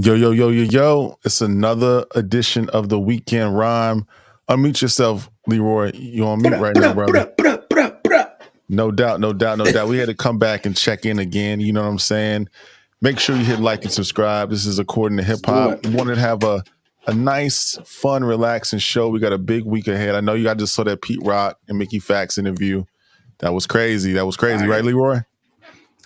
Yo, yo, yo, yo, yo. It's another edition of the Weekend Rhyme. Unmute yourself, Leroy. You on mute right now, brother. No doubt, no doubt, no doubt. We had to come back and check in again. You know what I'm saying? Make sure you hit like and subscribe. This is According to Hip Hop. We wanted to have a nice, fun, relaxing show. We got a big week ahead. I know I just saw that Pete Rock and Mickey Fax interview. That was crazy. That was crazy, right, Leroy?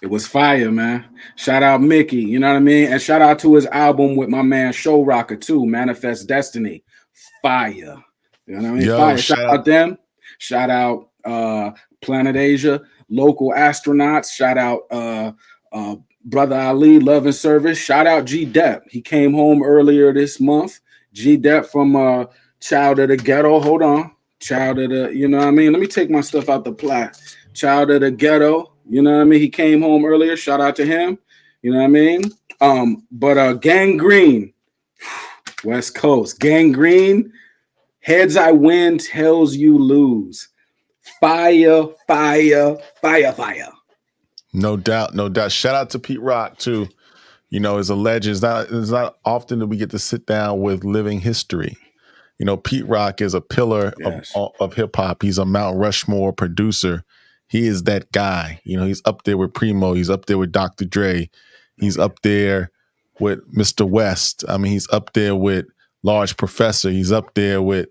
It was fire, man. Shout out Mickey, you know what I mean? And shout out to his album with my man Show Rocker too, Manifest Destiny. Fire. You know what I mean? Yo, fire. Shout out them. Shout out Planet Asia, local astronauts. Shout out Brother Ali, Love and Service. Shout out G Dep. He came home earlier this month. G Dep from Child of the Ghetto. Hold on. Child of the, you know what I mean? Let me take my stuff out the plat. Child of the Ghetto. You know what I mean? He came home earlier. Shout out to him. You know what I mean? But Gang Green, West Coast. Gang Green, heads I win, tails you lose. Fire, fire, fire, fire. No doubt, no doubt. Shout out to Pete Rock too. You know, as a legend. It's not often that we get to sit down with living history. You know, Pete Rock is a pillar of hip hop. He's a Mount Rushmore producer. He is that guy. You know, he's up there with Primo. He's up there with Dr. Dre. He's up there with Mr. West. I mean, he's up there with Large Professor. He's up there with,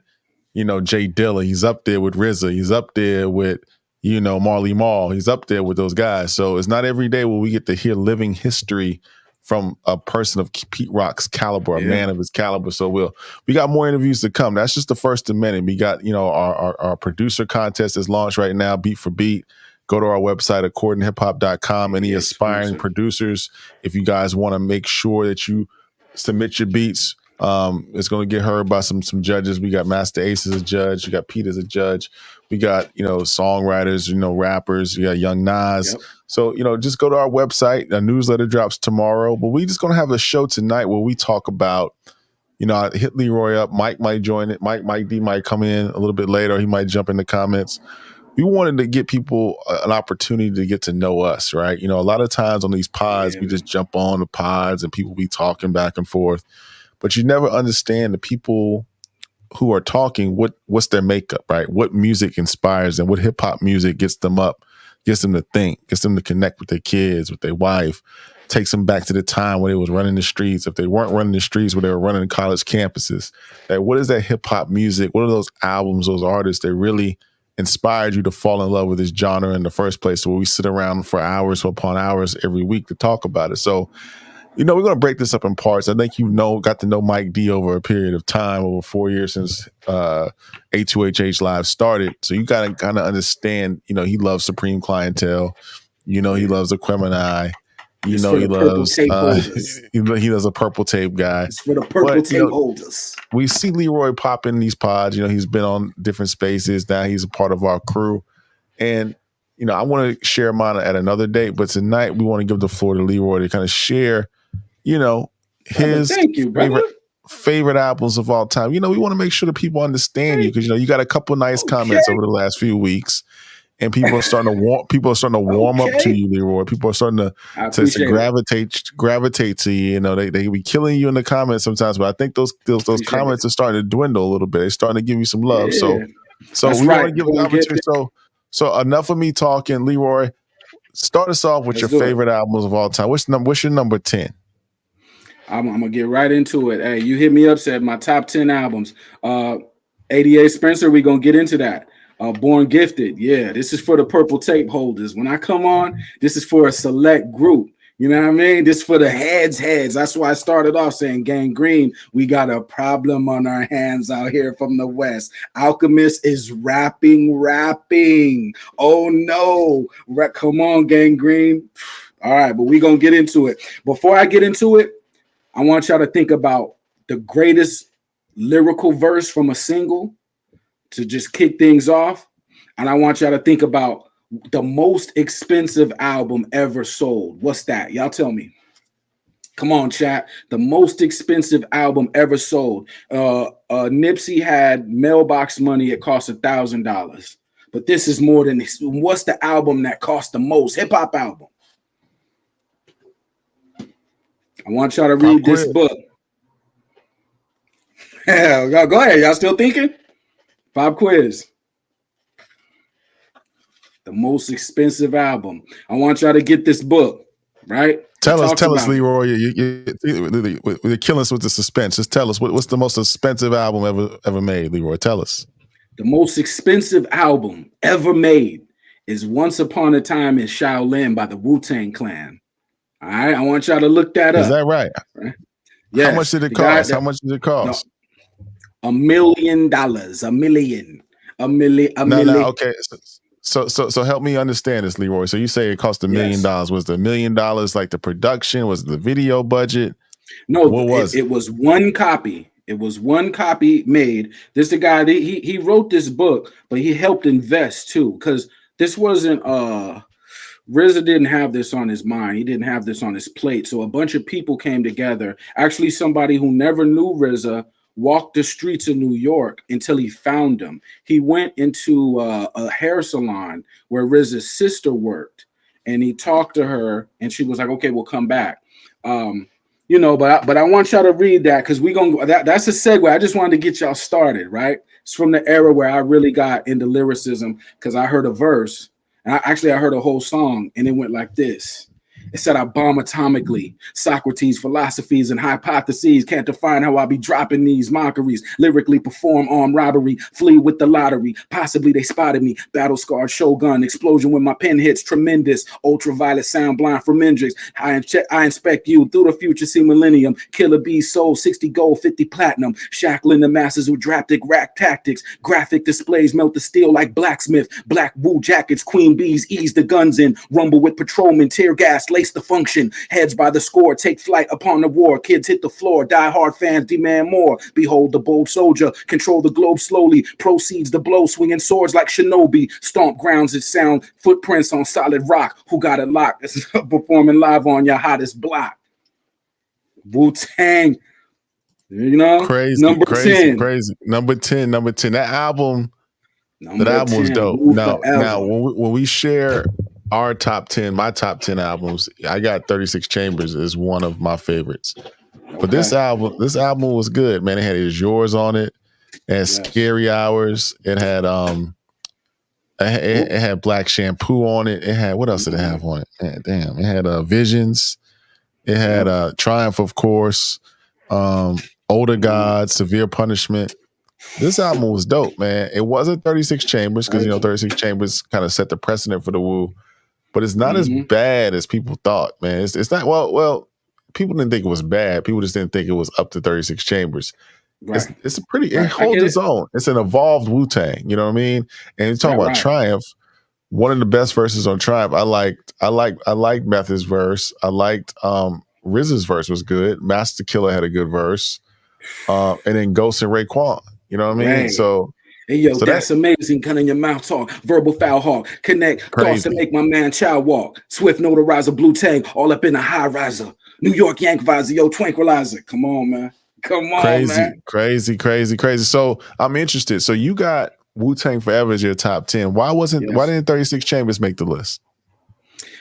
you know, Jay Dilla. He's up there with RZA. He's up there with, you know, Marley Marl. He's up there with those guys. So it's not every day where we get to hear living history from a person of Pete Rock's caliber, a man of his caliber. So we got more interviews to come. That's just the first of many. We got, you know, our producer contest is launched right now, Beat for Beat. Go to our website, accordingtohiphop.com. Any aspiring producers, if you guys want to make sure that you submit your beats, it's going to get heard by some judges. We got Master Ace as a judge. We got Pete as a judge. We got, you know, songwriters, you know, rappers. We got Young Nas. Yep. So, you know, just go to our website. A newsletter drops tomorrow. But we just going to have a show tonight where we talk about, you know, I hit Leroy up. Mike might join it. Mike D might come in a little bit later. He might jump in the comments. We wanted to get people an opportunity to get to know us, right? You know, a lot of times on these pods, we just jump on the pods and people be talking back and forth. But you never understand the people who are talking, what's their makeup, right? What music inspires them, what hip hop music gets them up, gets them to think, gets them to connect with their kids, with their wife, takes them back to the time when they was running the streets. If they weren't running the streets, when they were running college campuses, like, what is that hip hop music? What are those albums, those artists that really inspired you to fall in love with this genre in the first place? Where we sit around for hours upon hours every week to talk about it. So, you know, we're going to break this up in parts. I think got to know Mike D over a period of time, over 4 years since A2HH Live started. So you got to kind of understand, you know, he loves Supreme Clientele. You know, he loves Aquemini. You know, he loves he does a purple tape guy. It's for the purple tape holders. We see Leroy pop in these pods. You know, he's been on different spaces. Now he's a part of our crew. And, you know, I want to share mine at another date. But tonight we want to give the floor to Leroy to kind of share, you know, his favorite albums of all time. You know, we want to make sure that people understand you because, you know, you got a couple nice comments over the last few weeks, and people are starting to warm up to you, Leroy. People are starting to gravitate to you. You know, they be killing you in the comments sometimes, but I think those comments are starting to dwindle a little bit. They're starting to give you some love. So we want to give an opportunity. So enough of me talking, Leroy. Start us off with your favorite albums of all time. What's your number 10? I'm gonna get right into it. Hey, you hit me up, said my top 10 albums. 88 Spencer, we're gonna get into that. Born Gifted, yeah, this is for the purple tape holders. When I come on, this is for a select group. You know what I mean? This is for the heads. That's why I started off saying Gang Green, we got a problem on our hands out here from the West. Alchemist is rapping. Oh no, come on, Gang Green. All right, but we're gonna get into it. Before I get into it, I want y'all to think about the greatest lyrical verse from a single to just kick things off. And I want y'all to think about the most expensive album ever sold. What's that? Y'all tell me. Come on, chat. The most expensive album ever sold. Nipsey had Mailbox Money. It cost $1,000. But this is more than this. What's the album that cost the most? Hip hop album. I want y'all to read this book. Yeah, go ahead. Y'all still thinking? Pop quiz. The most expensive album. I want y'all to get this book, right? Tell us, Leroy. You're killing us with the suspense. Just tell us what's the most expensive album ever made, Leroy. Tell us. The most expensive album ever made is "Once Upon a Time in Shaolin" by the Wu-Tang Clan. All right, I want y'all to look that up. Is that right? Yes. How much did it cost? How much did it cost? No, $1 million. $1 million. No. Okay. So help me understand this, Leroy. So you say it cost $1 million. Was the $1 million like the production? Was the video budget? No, what was it? It was one copy. It was one copy made. This the guy. He wrote this book, but he helped invest too, because this wasn't RZA didn't have this on his mind. He didn't have this on his plate. So a bunch of people came together. Actually, somebody who never knew RZA walked the streets of New York until he found him. He went into a hair salon where RZA's sister worked, and he talked to her, and she was like, "Okay, we'll come back." But I want y'all to read that, because that's a segue. I just wanted to get y'all started, right? It's from the era where I really got into lyricism, because I heard a verse, and I heard a whole song, and it went like this. It said, "I bomb atomically. Socrates' philosophies and hypotheses can't define how I be dropping these mockeries. Lyrically perform armed robbery, flee with the lottery. Possibly they spotted me. Battle scarred shogun, explosion when my pen hits. Tremendous, ultraviolet sound blind from Hendrix. I inspect you through the future, see millennium. Killer bees sold 60 gold, 50 platinum. Shackling the masses with draptic rack tactics. Graphic displays melt the steel like blacksmith. Black wool jackets, queen bees ease the guns in. Rumble with patrolmen, tear gas, lace the function. Heads by the score, take flight upon the war. Kids hit the floor, die hard fans demand more. Behold the bold soldier, control the globe slowly. Proceeds the blow, swinging swords like shinobi. Stomp grounds that sound, footprints on solid rock. Who got it locked? Performing live on your hottest block. Wu-Tang, crazy, number 10. Crazy. Number 10. That album was dope. Now when we share our top 10, my top 10 albums, I got 36 Chambers is one of my favorites. But this album was good, man. It had Is Yours on it. It had Scary Hours. It had it had Black Shampoo on it. It had, what else did it have on it? Man, damn. It had Visions. It had Triumph, of course. Older Gods, Severe Punishment. This album was dope, man. It wasn't 36 Chambers, because 36 Chambers kind of set the precedent for the Wu. But it's not as bad as people thought, man. It's not, well, people didn't think it was bad. People just didn't think it was up to 36 Chambers. Right. It's a pretty, it holds its own. It's an evolved Wu-Tang, you know what I mean? And you're talking about Triumph, one of the best verses on Triumph. I liked Method's verse. I liked RZA's verse was good. Master Killer had a good verse. And then Ghost and Raekwon, you know what I mean? Right. So hey, yo, that's amazing. Gun in your mouth talk. Verbal foul hawk. Connect thoughts to make my man child walk. Swift notarizer, blue tang, all up in a high riser. New York Yank visor, yo, tranquilizer. Come on, man. Come on, man. Crazy. So I'm interested. So you got Wu-Tang Forever as your top 10. Why didn't 36 Chambers make the list?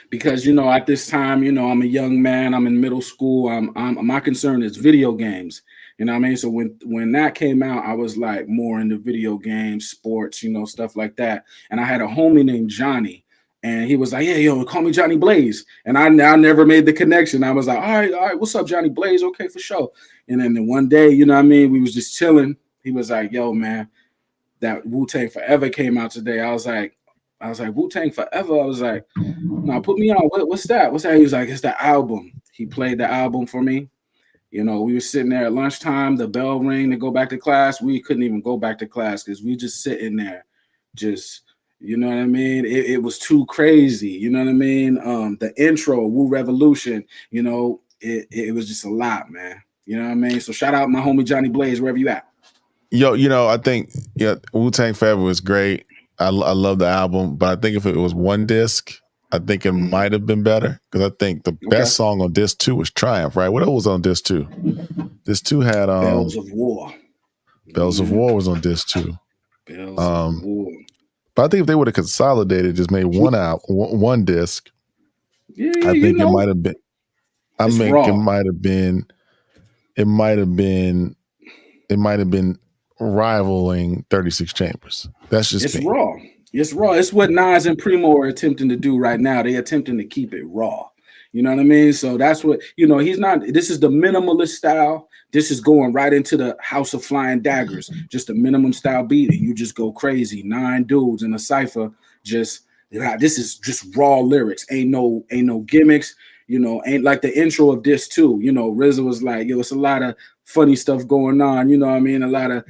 Because, at this time, I'm a young man. I'm in middle school. My concern is video games. You know what I mean? So when that came out, I was like more into video games, sports, stuff like that. And I had a homie named Johnny, and he was like, "Yeah, yo, call me Johnny Blaze." And I never made the connection. I was like, all right, what's up, Johnny Blaze? Okay, for sure. And then one day, we was just chilling. He was like, "Yo, man, that Wu-Tang Forever came out today." I was like, Wu-Tang Forever? I was like, "No, put me on. What's that? What's that?" He was like, "It's the album." He played the album for me. We were sitting there at lunchtime, the bell rang to go back to class. We couldn't even go back to class because we just sitting there, just, you know what I mean? It was too crazy, you know what I mean? The intro, Wu Revolution, it was just a lot, man. You know what I mean? So shout out my homie Johnny Blaze, wherever you at. Yo, I think Wu-Tang Forever was great. I love the album, but I think if it was one disc, I think it might have been better, because I think the best song on disc 2 was Triumph, right? What else was on disc 2? Disc 2 had Bells of War. Bells of War was on disc 2. Bells of War. But I think if they would have consolidated, just made one disc, I think it might have been. I It's think raw. it might have been rivaling 36 Chambers. That's just It's me. raw. It's raw. It's what Nas and Primo are attempting to do right now. They're attempting to keep it raw. You know what I mean? So that's what, he's not, this is the minimalist style. This is going right into the House of Flying Daggers, just a minimum style beat. And you just go crazy. 9 dudes in a cipher. This is just raw lyrics. Ain't no gimmicks, ain't like the intro of this too. RZA was like, yo, it's a lot of funny stuff going on. You know what I mean? A lot of,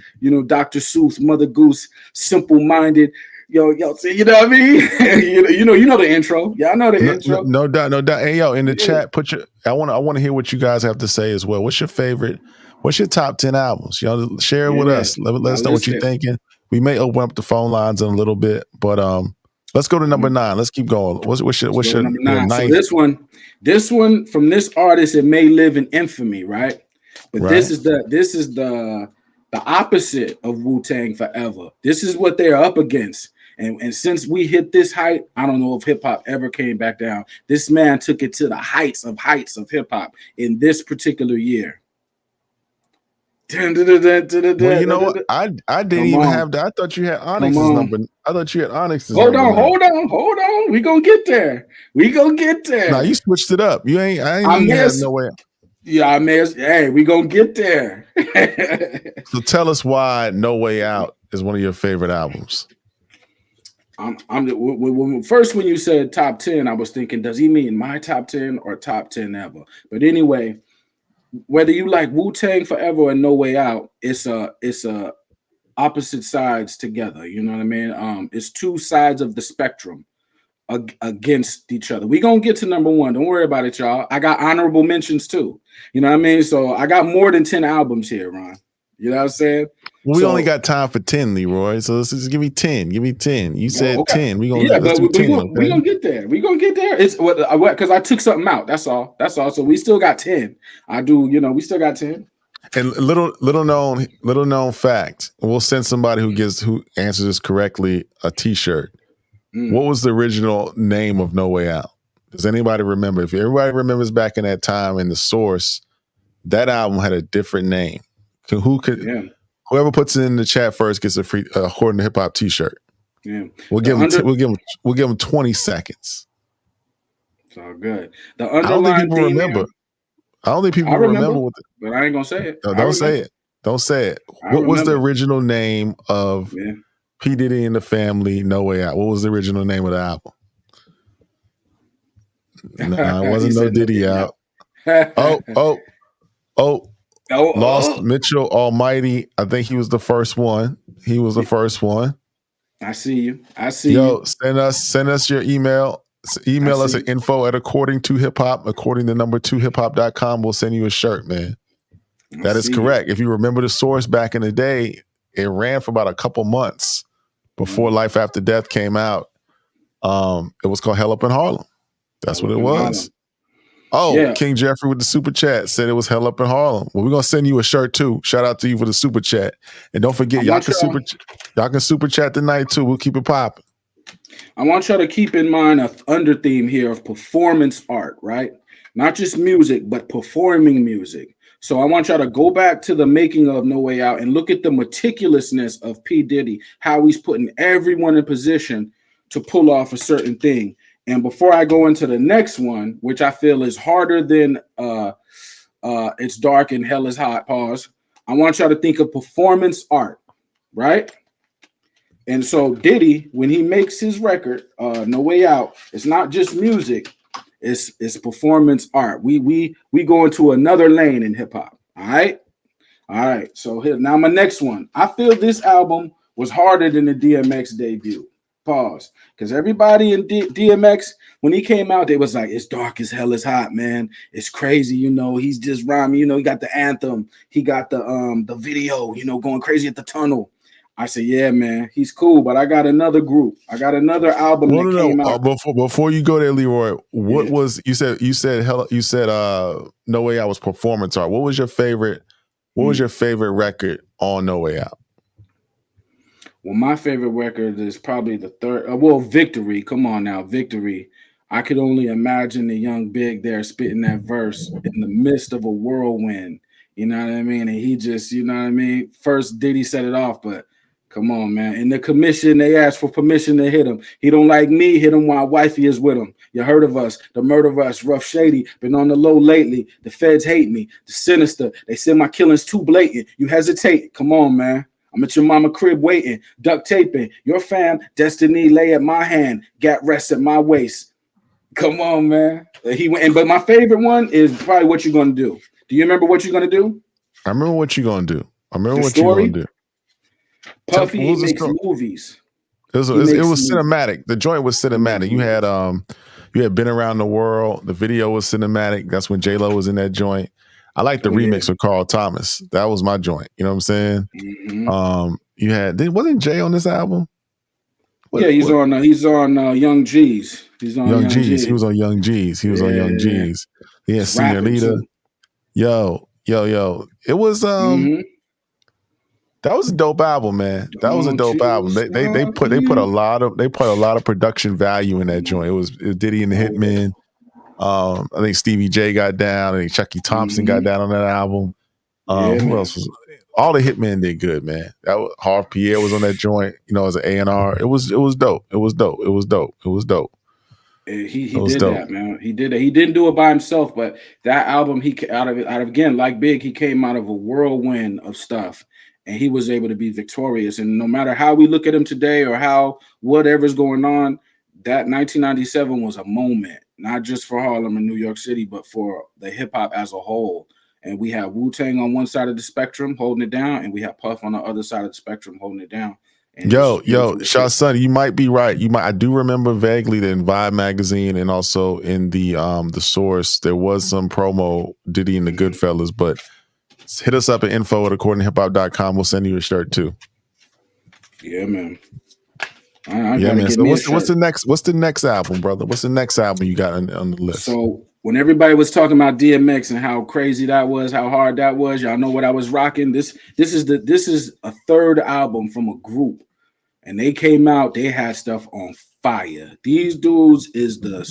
Dr. Seuss, Mother Goose, simple minded. Yo, you know what I mean? you know the intro. Yeah, I know the intro. No doubt. Hey, yo, in the chat, I want to hear what you guys have to say as well. What's your favorite? What's your top 10 albums? Share it with us. Let us know what you're thinking. We may open up the phone lines in a little bit, but let's go to number 9. Let's keep going. What's your number 9? ninth? So this one from this artist, it may live in infamy, right? But right. this is the opposite of Wu-Tang Forever. This is what they're up against. And since we hit this height, I don't know if hip hop ever came back down. This man took it to the heights of hip hop in this particular year. Well, you know what? I didn't even have that. I thought you had Onyx's number. I thought you had Onyx's number. Hold on. We gonna get there. Nah, you switched it up. I ain't have No Way Out. Yeah, hey, we gonna get there. So tell us why No Way Out is one of your favorite albums. First, when you said top 10, I was thinking, does he mean my top 10 or top 10 ever? But anyway, whether you like Wu-Tang Forever or No Way Out, it's a opposite sides together. You know what I mean? It's two sides of the spectrum against each other. We gonna get to number 1. Don't worry about it, y'all. I got honorable mentions too. You know what I mean? So I got more than 10 albums here, Ron. You know what I'm saying? We only got time for 10, Leroy. So let's just give me 10. Give me 10. You said 10. We gonna do 10. We gonna get there. We gonna get there. It's what because I took something out. That's all. So we still got 10. We still got 10. And little known fact. We'll send somebody who answers this correctly a T-shirt. What was the original name of No Way Out? Does anybody remember? If everybody remembers back in that time in the source, that album had a different name. Whoever puts it in the chat first gets a free According to Hip Hop T-shirt. Yeah, we'll give them 20 seconds. It's all good. I don't think people remember. I don't think people remember what. But I ain't gonna say it. No, don't say it. Don't say it. What was the original name of P. Diddy and the Family? No Way Out. What was the original name of the album? No, it wasn't No Diddy Out. Lost Mitchell Almighty. I think he was the first one. I see you. Yo, send us your email. Email us at info@according2hiphop, according to number 2hiphop.com. We'll send you a shirt, man. That is correct. If you remember the source back in the day, it ran for about a couple months before Life After Death came out. It was called Hell Up in Harlem. That's what it was. King Jeffrey with the super chat said it was Hell Up in Harlem. Well, we're gonna send you a shirt too. Shout out to you for the super chat. And don't forget, y'all can super chat tonight too. We'll keep it popping. I want y'all to keep in mind an under theme here of performance art, right? Not just music, but performing music. So I want y'all to go back to the making of No Way Out and look at the meticulousness of P. Diddy, how he's putting everyone in position to pull off a certain thing. And before I go into the next one, which I feel is harder than It's Dark and Hell is Hot, pause, I want y'all to think of performance art, right? And so Diddy, when he makes his record, No Way Out, it's not just music, it's performance art. We go into another lane in hip hop. All right. So here now my next one. I feel this album was harder than the DMX debut. Pause. Because everybody in DMX, when he came out, they was like, it's dark as hell is hot, man. It's crazy, he's just rhyming, he got the anthem, he got the video, going crazy at the tunnel. I said, yeah, man, he's cool, but I got another group. I got another album that came out. Before you go there, Leroy, what was you said No Way Out was performance art. What was your favorite? What was your favorite record on No Way Out? Well, my favorite record is probably the third. Victory. Come on now, Victory. I could only imagine the young Big there spitting that verse in the midst of a whirlwind. You know what I mean? And he just, you know what I mean? First Diddy set it off, but come on, man. In the commission, they asked for permission to hit him. He don't like me, hit him while wifey is with him. You heard of us, the murder of us, rough shady, been on the low lately. The feds hate me, the sinister. They say my killing's too blatant. You hesitate. Come on, man. I'm at your mama crib waiting, duct taping. Your fam, destiny lay at my hand, gat rest at my waist. Come on, man. He went, but my favorite one is probably What You Gonna Do. Do you remember What You Gonna Do? I remember What You Gonna Do. I remember What You Gonna Do. Puffy he makes movies. It was cinematic. The joint was cinematic. Mm-hmm. You had Been Around the World. The video was cinematic. That's when J-Lo was in that joint. I like the remix with Carl Thomas. That was my joint. You know what I'm saying? Mm-hmm. You had wasn't Jay on this album? He's on Young G's. He's on Young G's. He was on Young G's. He was on Young G's. He had Senior Leader. Yo. It was that was a dope album, man. That was a dope album. They put a lot of production value in that joint. It was Diddy and the Hitmen. I think Stevie J got down. I think Chucky Thompson got down on that album. Who else was? All the Hitmen did good, man. Harv Pierre was on that joint. You know, as an A&R. It was dope. It was dope. He did dope. That, man. He did it. He didn't do it by himself, but that album, he out of again, like Big, he came out of a whirlwind of stuff, and he was able to be victorious. And no matter how we look at him today or how whatever's going on, that 1997 was a moment, not just for Harlem and New York City, but for the hip hop as a whole. And we have Wu-Tang on one side of the spectrum holding it down, and we have Puff on the other side of the spectrum holding it down. And Shaw Sonny, you might be right. I do remember vaguely that in Vibe magazine and also in the Source, there was some promo Diddy and the Goodfellas, but hit us up at info@accordingtohiphop.com. We'll send you a shirt too. Yeah, man. Man. So what's the next album, brother? What's the next album you got on the list? So when everybody was talking about DMX and how crazy that was, how hard that was, y'all know what I was rocking. This is a third album from a group, and they came out. They had stuff on fire. These dudes is the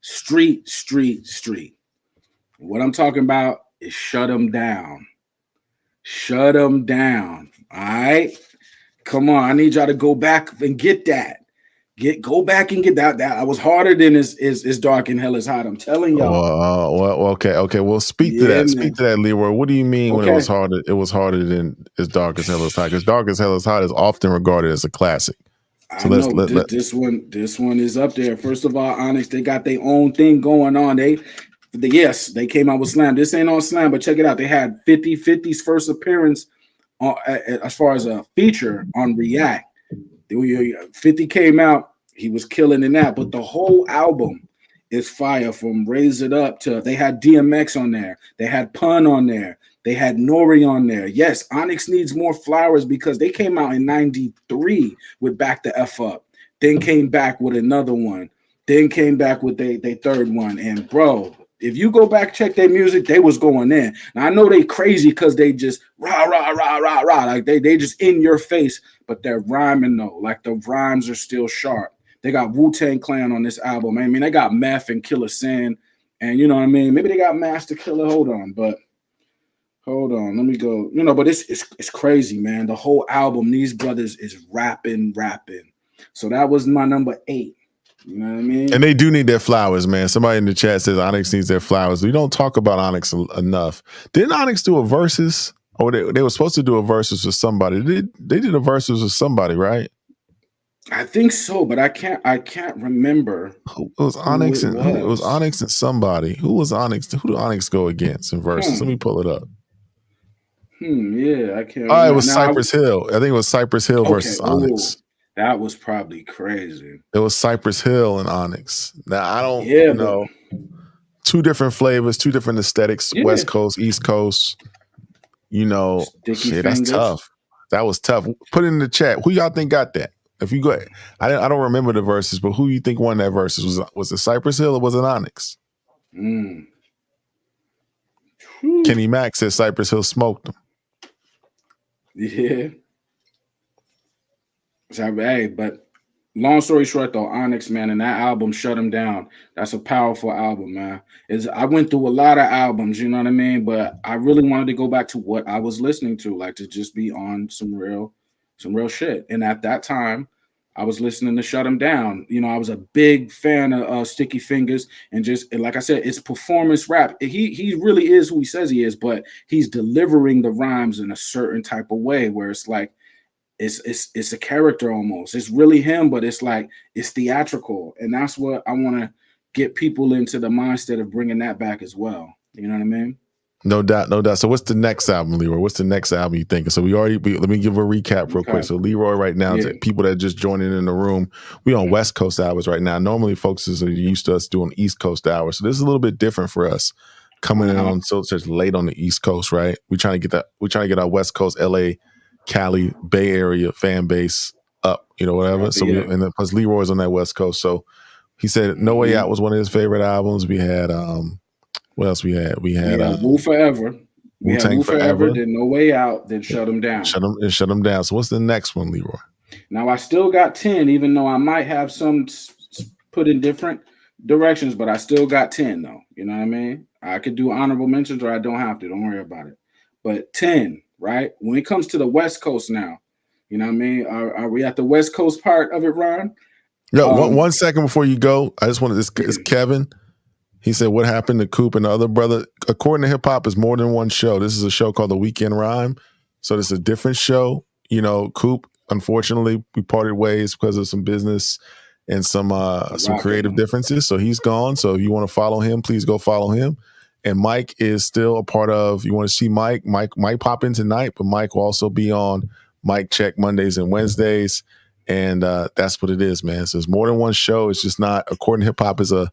street. What I'm talking about is Shut 'Em Down. Shut 'Em Down. All right. Come on, I need y'all to go back and get that. Go back and get that. That was harder than is dark and hell is hot. I'm telling y'all. Okay. Well, speak to that. Man. Speak to that, Leroy. What do you mean when it was harder? It was harder than as dark as hell is hot. Because dark as hell is hot is often regarded as a classic. So this one is up there. First of all, Onyx, they got their own thing going on. They came out with Slam. This ain't on Slam, but check it out. They had 50's first appearance as far as a feature on React. 50 came out, he was killing in that, but the whole album is fire from Raise It Up to they had DMX on there, they had Pun on there, they had Nori on there. Yes, Onyx needs more flowers because they came out in 93 with Back the F Up, then came back with another one, then came back with their third one. And bro, if you go back, check their music, they was going in. Now I know they crazy because they just rah, like they just in your face, but they're rhyming though. Like the rhymes are still sharp. They got Wu-Tang Clan on this album. I mean, they got Meth and Killer Sin, and you know what I mean? Maybe they got Master Killer. Hold on, let me go. You know, but it's crazy, man. The whole album, these brothers is rapping. So that was my number 8. You know what I mean? And they do need their flowers, man. Somebody in the chat says Onyx needs their flowers. We don't talk about Onyx enough. Didn't Onyx do a versus? Or they were supposed to do a versus with somebody. They did a versus with somebody, right? I think so, but I can't remember. It was Onyx and it was Onyx and somebody. Who was Onyx? Who did Onyx go against in versus? Let me pull it up. Yeah, I can't. Oh, it was Cypress Hill. I think it was Cypress Hill versus Onyx. That was probably crazy. It was Cypress Hill and Onyx. Now I don't know. 2 different flavors, 2 different aesthetics. Yeah. West Coast, East Coast. You know, that's tough. That was tough. Put it in the chat. Who y'all think got that? If you go, I don't remember the verses, but who you think won that verses? Was it Cypress Hill or was it Onyx? Kenny Mack said Cypress Hill smoked him. Yeah. But long story short, though, Onyx, man, and that album Shut Him Down. That's a powerful album, man. I went through a lot of albums, you know what I mean? But I really wanted to go back to what I was listening to, like to just be on some real shit. And at that time, I was listening to Shut Him Down. You know, I was a big fan of Sticky Fingers, and like I said, it's performance rap. He really is who he says he is, but he's delivering the rhymes in a certain type of way where it's like it's a character almost. It's really him, but it's like it's theatrical, and that's what I want to get people into the mindset of bringing that back as well. You know what I mean? No doubt, no doubt. So what's the next album, Leroy? What's the next album you thinking? So let me give a recap real quick. So Leroy right now, to people that are just joining in the room, we on West Coast hours right now. Normally folks are used to us doing East Coast hours. So this is a little bit different for us coming in on such late on the East Coast, right? We're trying to get our West Coast, LA, Cali, Bay Area fan base up, you know, whatever. So and then plus Leroy's on that West Coast. So he said No Way Out was one of his favorite albums. We had what else we had? We had Wu Forever. Wu-Tang Forever. Then No Way Out. Then Shut 'Em Down. Shut 'em down. So what's the next one, Leroy? Now I still got 10, even though I might have some put in different directions, but I still got 10 though. You know what I mean? I could do honorable mentions or I don't have to. Don't worry about it. But 10, right? When it comes to the West Coast now, you know what I mean? Are we at the West Coast part of it, Ron? No, one second before you go, I just wanted this. Is Kevin? He said, what happened to Coop and the other brother? According to hip hop, is more than one show. This is a show called The Weekend Rhyme. So this is a different show. You know, Coop, unfortunately, we parted ways because of some business and some creative differences. So he's gone. So if you want to follow him, please go follow him. And Mike is still a part of, you want to see Mike might pop in tonight, but Mike will also be on Mike Check Mondays and Wednesdays. And that's what it is, man. So it's more than one show. It's just not, according to hip hop, is a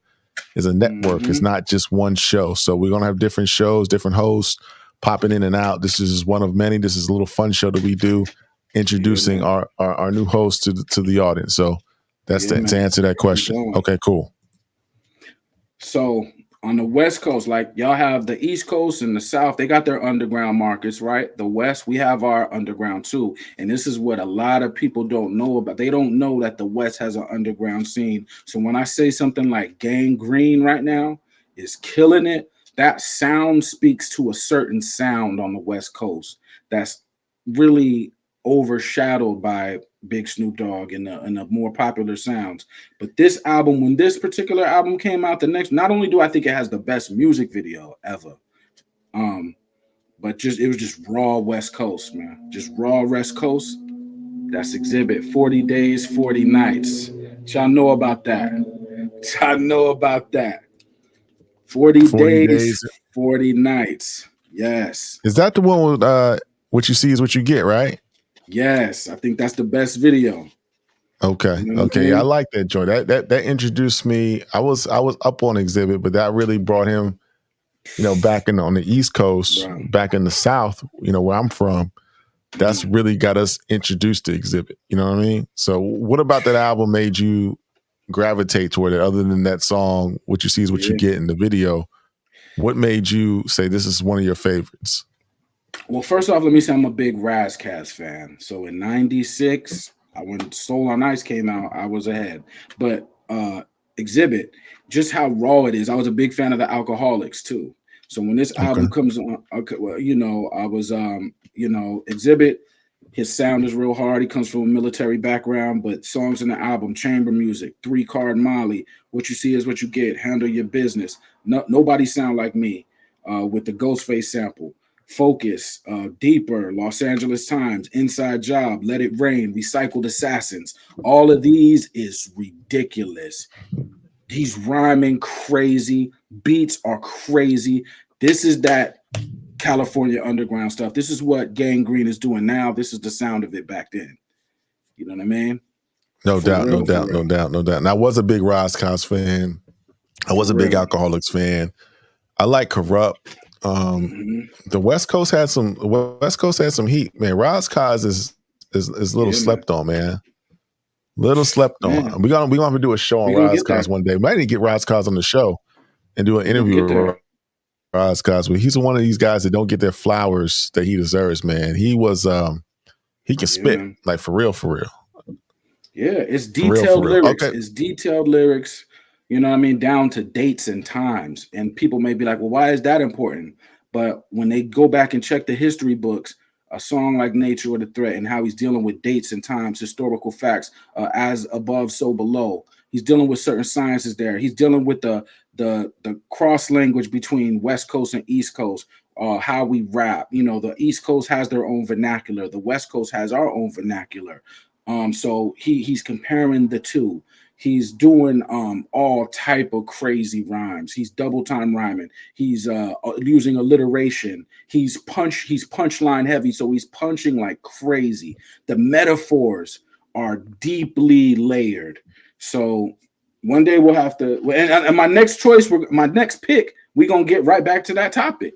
network. It's not just one show. So we're going to have different shows, different hosts popping in and out. This is one of many. This is a little fun show that we do, introducing our new host to the audience. So that's to answer that question. Okay, cool. So on the West Coast, like y'all have the East Coast and the South, they got their underground markets, right? The West, we have our underground too. And this is what a lot of people don't know about. They don't know that the West has an underground scene. So when I say something like Gang Green right now is killing it, that sound speaks to a certain sound on the West Coast that's really overshadowed by Big Snoop Dogg and the more popular sounds. But this album, when this particular album came out, not only do I think it has the best music video ever, but it was just raw West Coast, man. Just raw West Coast. That's Exhibit 40 Days, 40 Nights. Y'all know about that. 40 days, 40 nights. Yes. Is that the one with what you see is what you get, right? Yes, I think that's the best video. Okay, You know okay, yeah, I like that joint. That introduced me. I was up on Exhibit, but that really brought him, you know, back on the East Coast, back in the South, you know, where I'm from. That's really got us introduced to Exhibit. You know what I mean? So, what about that album made you gravitate toward it? Other than that song, "What You See Is What You Get" in the video, what made you say this is one of your favorites? Well, first off, let me say I'm a big Outkast fan. So in '96, when Soul on Ice came out, I was ahead. But Exhibit, just how raw it is. I was a big fan of the Alcoholics too. So when this album comes on, well, you know, I was, you know, Exhibit. His sound is real hard. He comes from a military background, but songs in the album, chamber music, 3 Card Molly, What You See Is What You Get, Handle Your Business. Nobody Sound Like Me, with the Ghostface sample. Focus, Deeper, Los Angeles Times, Inside Job, Let It Rain, Recycled Assassins. All of these is ridiculous. He's rhyming crazy. Beats are crazy. This is that California underground stuff. This is what Gang Green is doing now. This is the sound of it back then. You know what I mean? No doubt. And I was a big Outkast fan. I was a big Alcoholics fan. I like Corrupt. The West Coast had some heat, man. Outkast is a little slept on, man. Little slept on. We're gonna have to do a show on Outkast one day. We might need to get Outkast on the show and do an interview with Outkast. But he's one of these guys that don't get their flowers that he deserves, man. He was he can spit, like for real. Yeah, it's detailed for real. lyrics. Okay. It's detailed lyrics, you know what I mean, down to dates and times. And people may be like, well, why is that important? But when they go back and check the history books, a song like Nature or the Threat and how he's dealing with dates and times, historical facts, as above, so below. He's dealing with certain sciences there. He's dealing with the cross language between West Coast and East Coast. How we rap, you know, the East Coast has their own vernacular, the West Coast has our own vernacular. So he's comparing the two. He's doing all type of crazy rhymes. He's double time rhyming. He's using alliteration. He's punchline heavy, so he's punching like crazy. The metaphors are deeply layered. So one day we'll have to. And my next choice, my next pick, we're gonna get right back to that topic.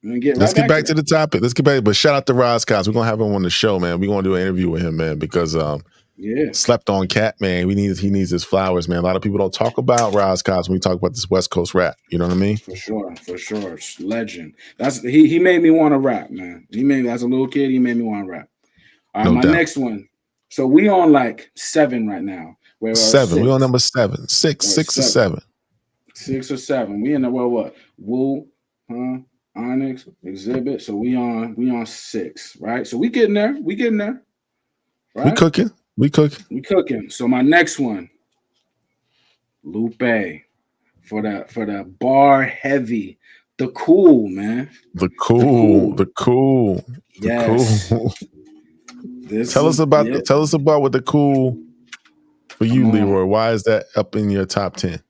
Let's get back to the topic. Let's get back. But shout out to Outkast. We're gonna have him on the show, man. We're gonna do an interview with him, man, because slept on cat, man. He needs his flowers, man. A lot of people don't talk about Outkast when we talk about this West Coast rap. You know what I mean? For sure. Legend. That's he made me want to rap, man. He made me as a little kid, he made me want to rap. All right, my next one. So we on like 7 right now. Seven. We on number 7. Six or seven. 6 or 7. We in the what? Wu, Onyx, Exhibit. So we on 6, right? So we getting there. Right? We cooking. So my next one, Lupe, for the bar heavy, the cool, man. The cool. Yes. Tell us about what the cool for you, Leroy. Why is that up in your top 10?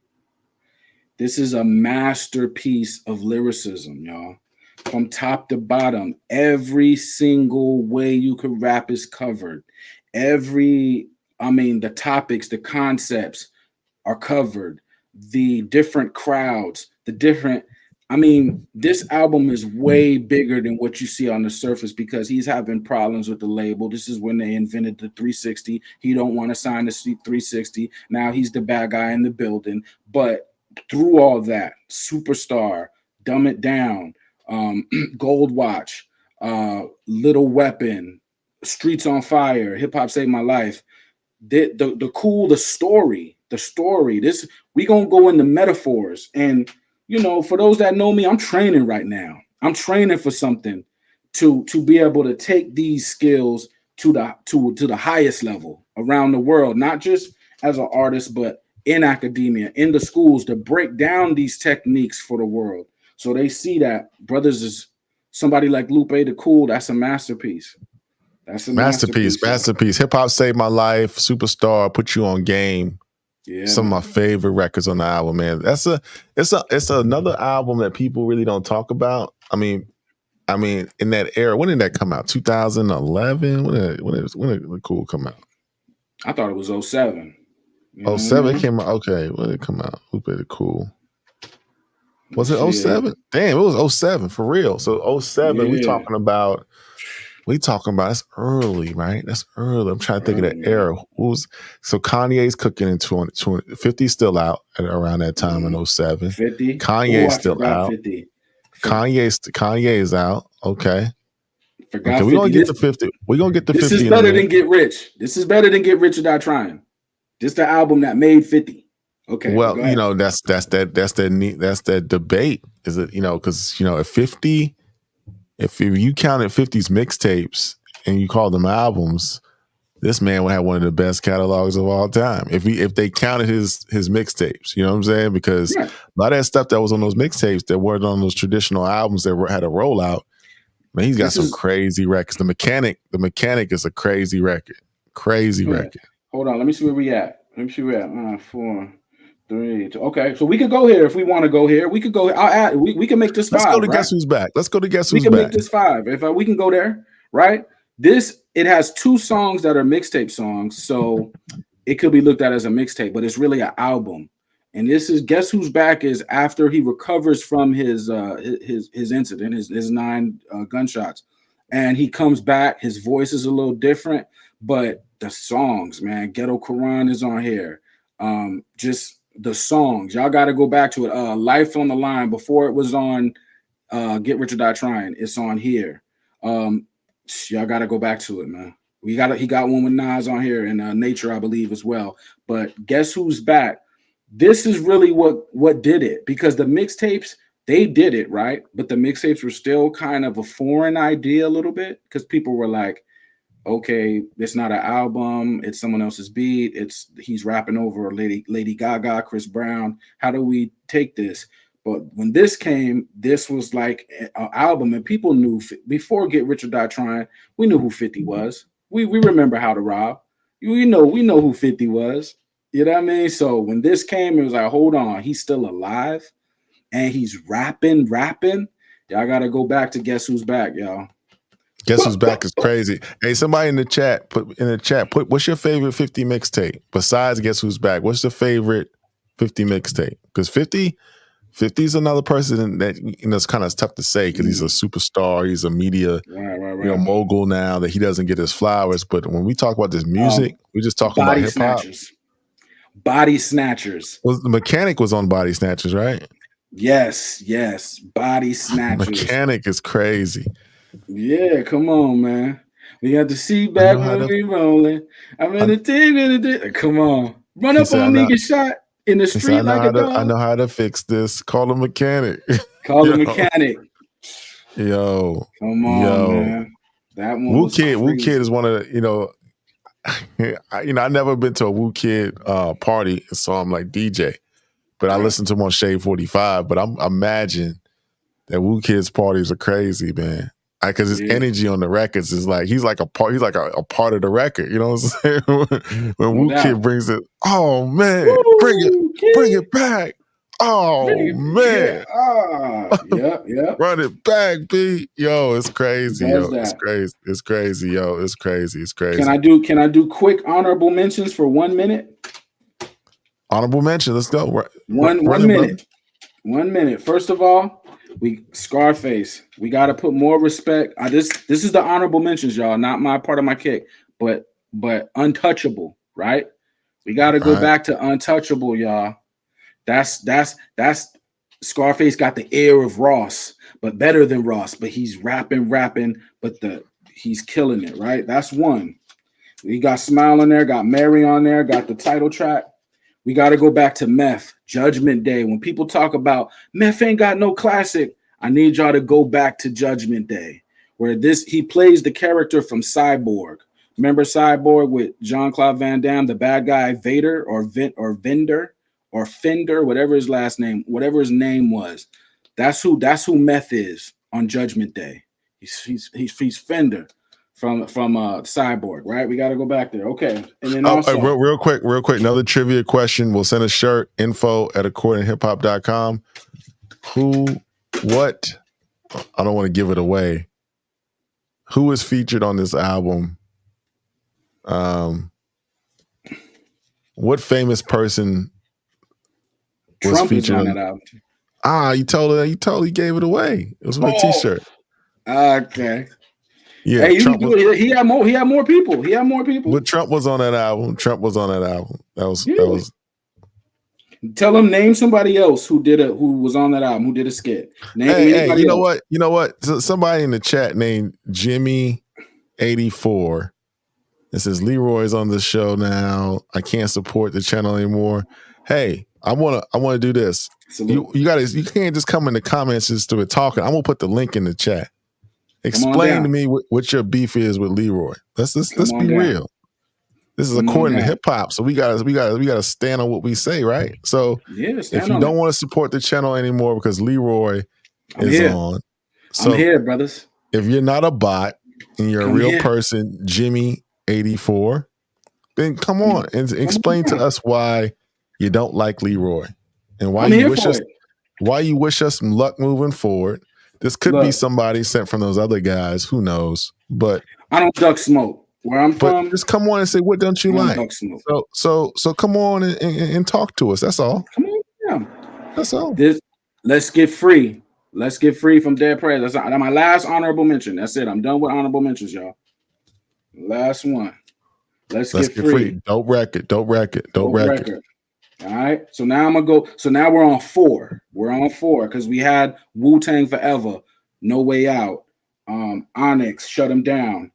This is a masterpiece of lyricism, y'all. From top to bottom, every single way you could rap is covered. The topics, the concepts are covered. The different crowds, this album is way bigger than what you see on the surface because he's having problems with the label. This is when they invented the 360. He don't want to sign the 360. Now he's the bad guy in the building. But through all that, Superstar, Dumb It Down, Gold Watch, Little Weapon, Streets on Fire, Hip Hop Saved My Life, the story. This we gonna go into metaphors, and for those that know me, I'm training right now. I'm training for something to be able to take these skills to the highest level around the world, not just as an artist, but in academia, in the schools, to break down these techniques for the world. So they see that brothers is somebody like Lupe the Cool. That's a masterpiece. Masterpiece. Hip Hop Saved My Life, Superstar, Put You on Game. Yeah, some of my favorite records on the album, man. It's another album that people really don't talk about. I mean, in that era, when did that come out? 2011? When did the Cool come out? I thought it was 07. 07 it came out. Okay, when did it come out? Lupe the Cool. Was it 07? Damn, it was 07 for real. So 07, we talking about that's early, right? That's early. I'm trying to think of that era. So Kanye's cooking in 2020. 50's still out at around that time in 07. 50. Kanye's still out. 50. Kanye's out. Okay. Forgot we're gonna get to 50. We're gonna get to 50. This is better than Get Rich. This is better than Get Rich or Die Trying. This the album that made 50. Okay. Well, that's that debate. Is it, because at 50, if you counted 50's mixtapes and you call them albums, this man would have one of the best catalogs of all time. If they counted his mixtapes, you know what I'm saying? Because a lot of that stuff that was on those mixtapes that weren't on those traditional albums that had a rollout, man, he's got some crazy records. The Mechanic is a crazy record. Record. Hold on, let me see where we at. 4, 3, 2. Okay, so we could go here if we want to go here. We could go. I'll add. We can make this 5. Let's go to Guess Who's Back. We can make this 5. If we can go there, right? It has 2 songs that are mixtape songs, so it could be looked at as a mixtape, but it's really an album. And this is Guess Who's Back is after he recovers from his incident, his 9 gunshots, and he comes back. His voice is a little different, but the songs, man, Ghetto Quran is on here. Just the songs, y'all got to go back to it. Life on the Line, before it was on Get Rich or Die Trying, it's on here. Y'all got to go back to it, man. He got one with Nas on here and Nature, I believe, as well. But Guess Who's Back? This is really what did it, because the mixtapes, they did it, right? But the mixtapes were still kind of a foreign idea a little bit, because people were like, okay, it's not an album, it's someone else's beat, he's rapping over Lady Gaga, Chris Brown. How do we take this? But when this came, this was like an album, and people knew before Get Rich or Die Trying, we knew who 50 was. We remember How to Rob. We know who 50 was. You know what I mean? So when this came, it was like, hold on, he's still alive and he's rapping. Y'all gotta go back to Guess Who's Back, y'all. Guess Who's Back is crazy. Hey, somebody in the chat, put what's your favorite 50 mixtape besides Guess Who's Back? What's the favorite 50 mixtape? Because 50 is another person that, you know, it's kind of tough to say because he's a superstar, he's a media you know, mogul now, that he doesn't get his flowers. But when we talk about this music, we just talking about hip hop. Body Snatchers. Well, the Mechanic was on Body Snatchers, right? Yes, Body Snatchers. Mechanic is crazy. Yeah, come on, man. We got the seat back when we rolling. I'm in the team. Come on, run up on me, get shot in the street like a dog. I know how to fix this. Call the mechanic. Call the mechanic. Yo, come on, man. That one. Wu Kid is one of the, you know. I never been to a Wu Kid party and saw him like DJ, but I listened to him on Shade 45. But I imagine that Wu Kid's parties are crazy, man. Because his energy on the records is like he's like a part of the record. You know what I'm saying? when Wu Kid brings it, oh man, bring it back. Oh man, yeah. Run it back, B. Yo, it's crazy. It's crazy. Can I do quick honorable mentions for 1 minute? Honorable mention. Let's go. One minute. 1 minute. First of all, Scarface. We got to put more respect. This is the honorable mentions, y'all. Not my part of my kick, but Untouchable. Right? We got to go back to Untouchable, y'all. That's Scarface got the air of Ross, but better than Ross. But he's rapping, but he's killing it, right? That's one. We got Smile on there, got Mary on there, got the title track. We got to go back to Meth, Judgment Day. When people talk about Meth ain't got no classic, I need y'all to go back to Judgment Day, where he plays the character from Cyborg. Remember Cyborg with Jean-Claude Van Damme, the bad guy Vader or Vendor? Or Fender, whatever his last name, whatever his name was. That's who Meth is on Judgment Day. He's Fender from Cyborg, right? We got to go back there. Okay. And then also real quick, another trivia question. We'll send a shirt, info@accordinghiphop.com. What? I don't want to give it away. Who is featured on this album? What famous person Trump is on that album. You totally gave it away. It was on a t-shirt. Okay. Yeah. Hey, he had more people. But Trump was on that album. That was. Name somebody else who was on that album, who did a skit. Hey, you know what? So somebody in the chat named Jimmy84. It says Leroy's on the show now. I can't support the channel anymore. Hey, I want to do this. You can't just come in the comments just to it talking. I'm gonna put the link in the chat. Explain to me what your beef is with Leroy. Let's be real. This is according to hip hop, so we gotta stand on what we say, right? So if you don't want to support the channel anymore because Leroy is on, so I'm here, brothers. If you're not a bot and you're a real person, Jimmy84, then come on and explain to us why you don't like Leroy and why you wish us some luck moving forward. This could be somebody sent from those other guys. Who knows? But I don't duck smoke. Where I'm from, just come on and say what don't you like. So come on and talk to us. That's all. Come on, yeah. That's all. Let's get free. Let's get free from Dead Prez. That's my last honorable mention. That's it. I'm done with honorable mentions, y'all. Last one. Let's get free. Dope record. All right. So now I'm gonna go. So now we're on 4. We're on 4 because we had Wu-Tang Forever, No Way Out, Onyx, Shut 'Em Down,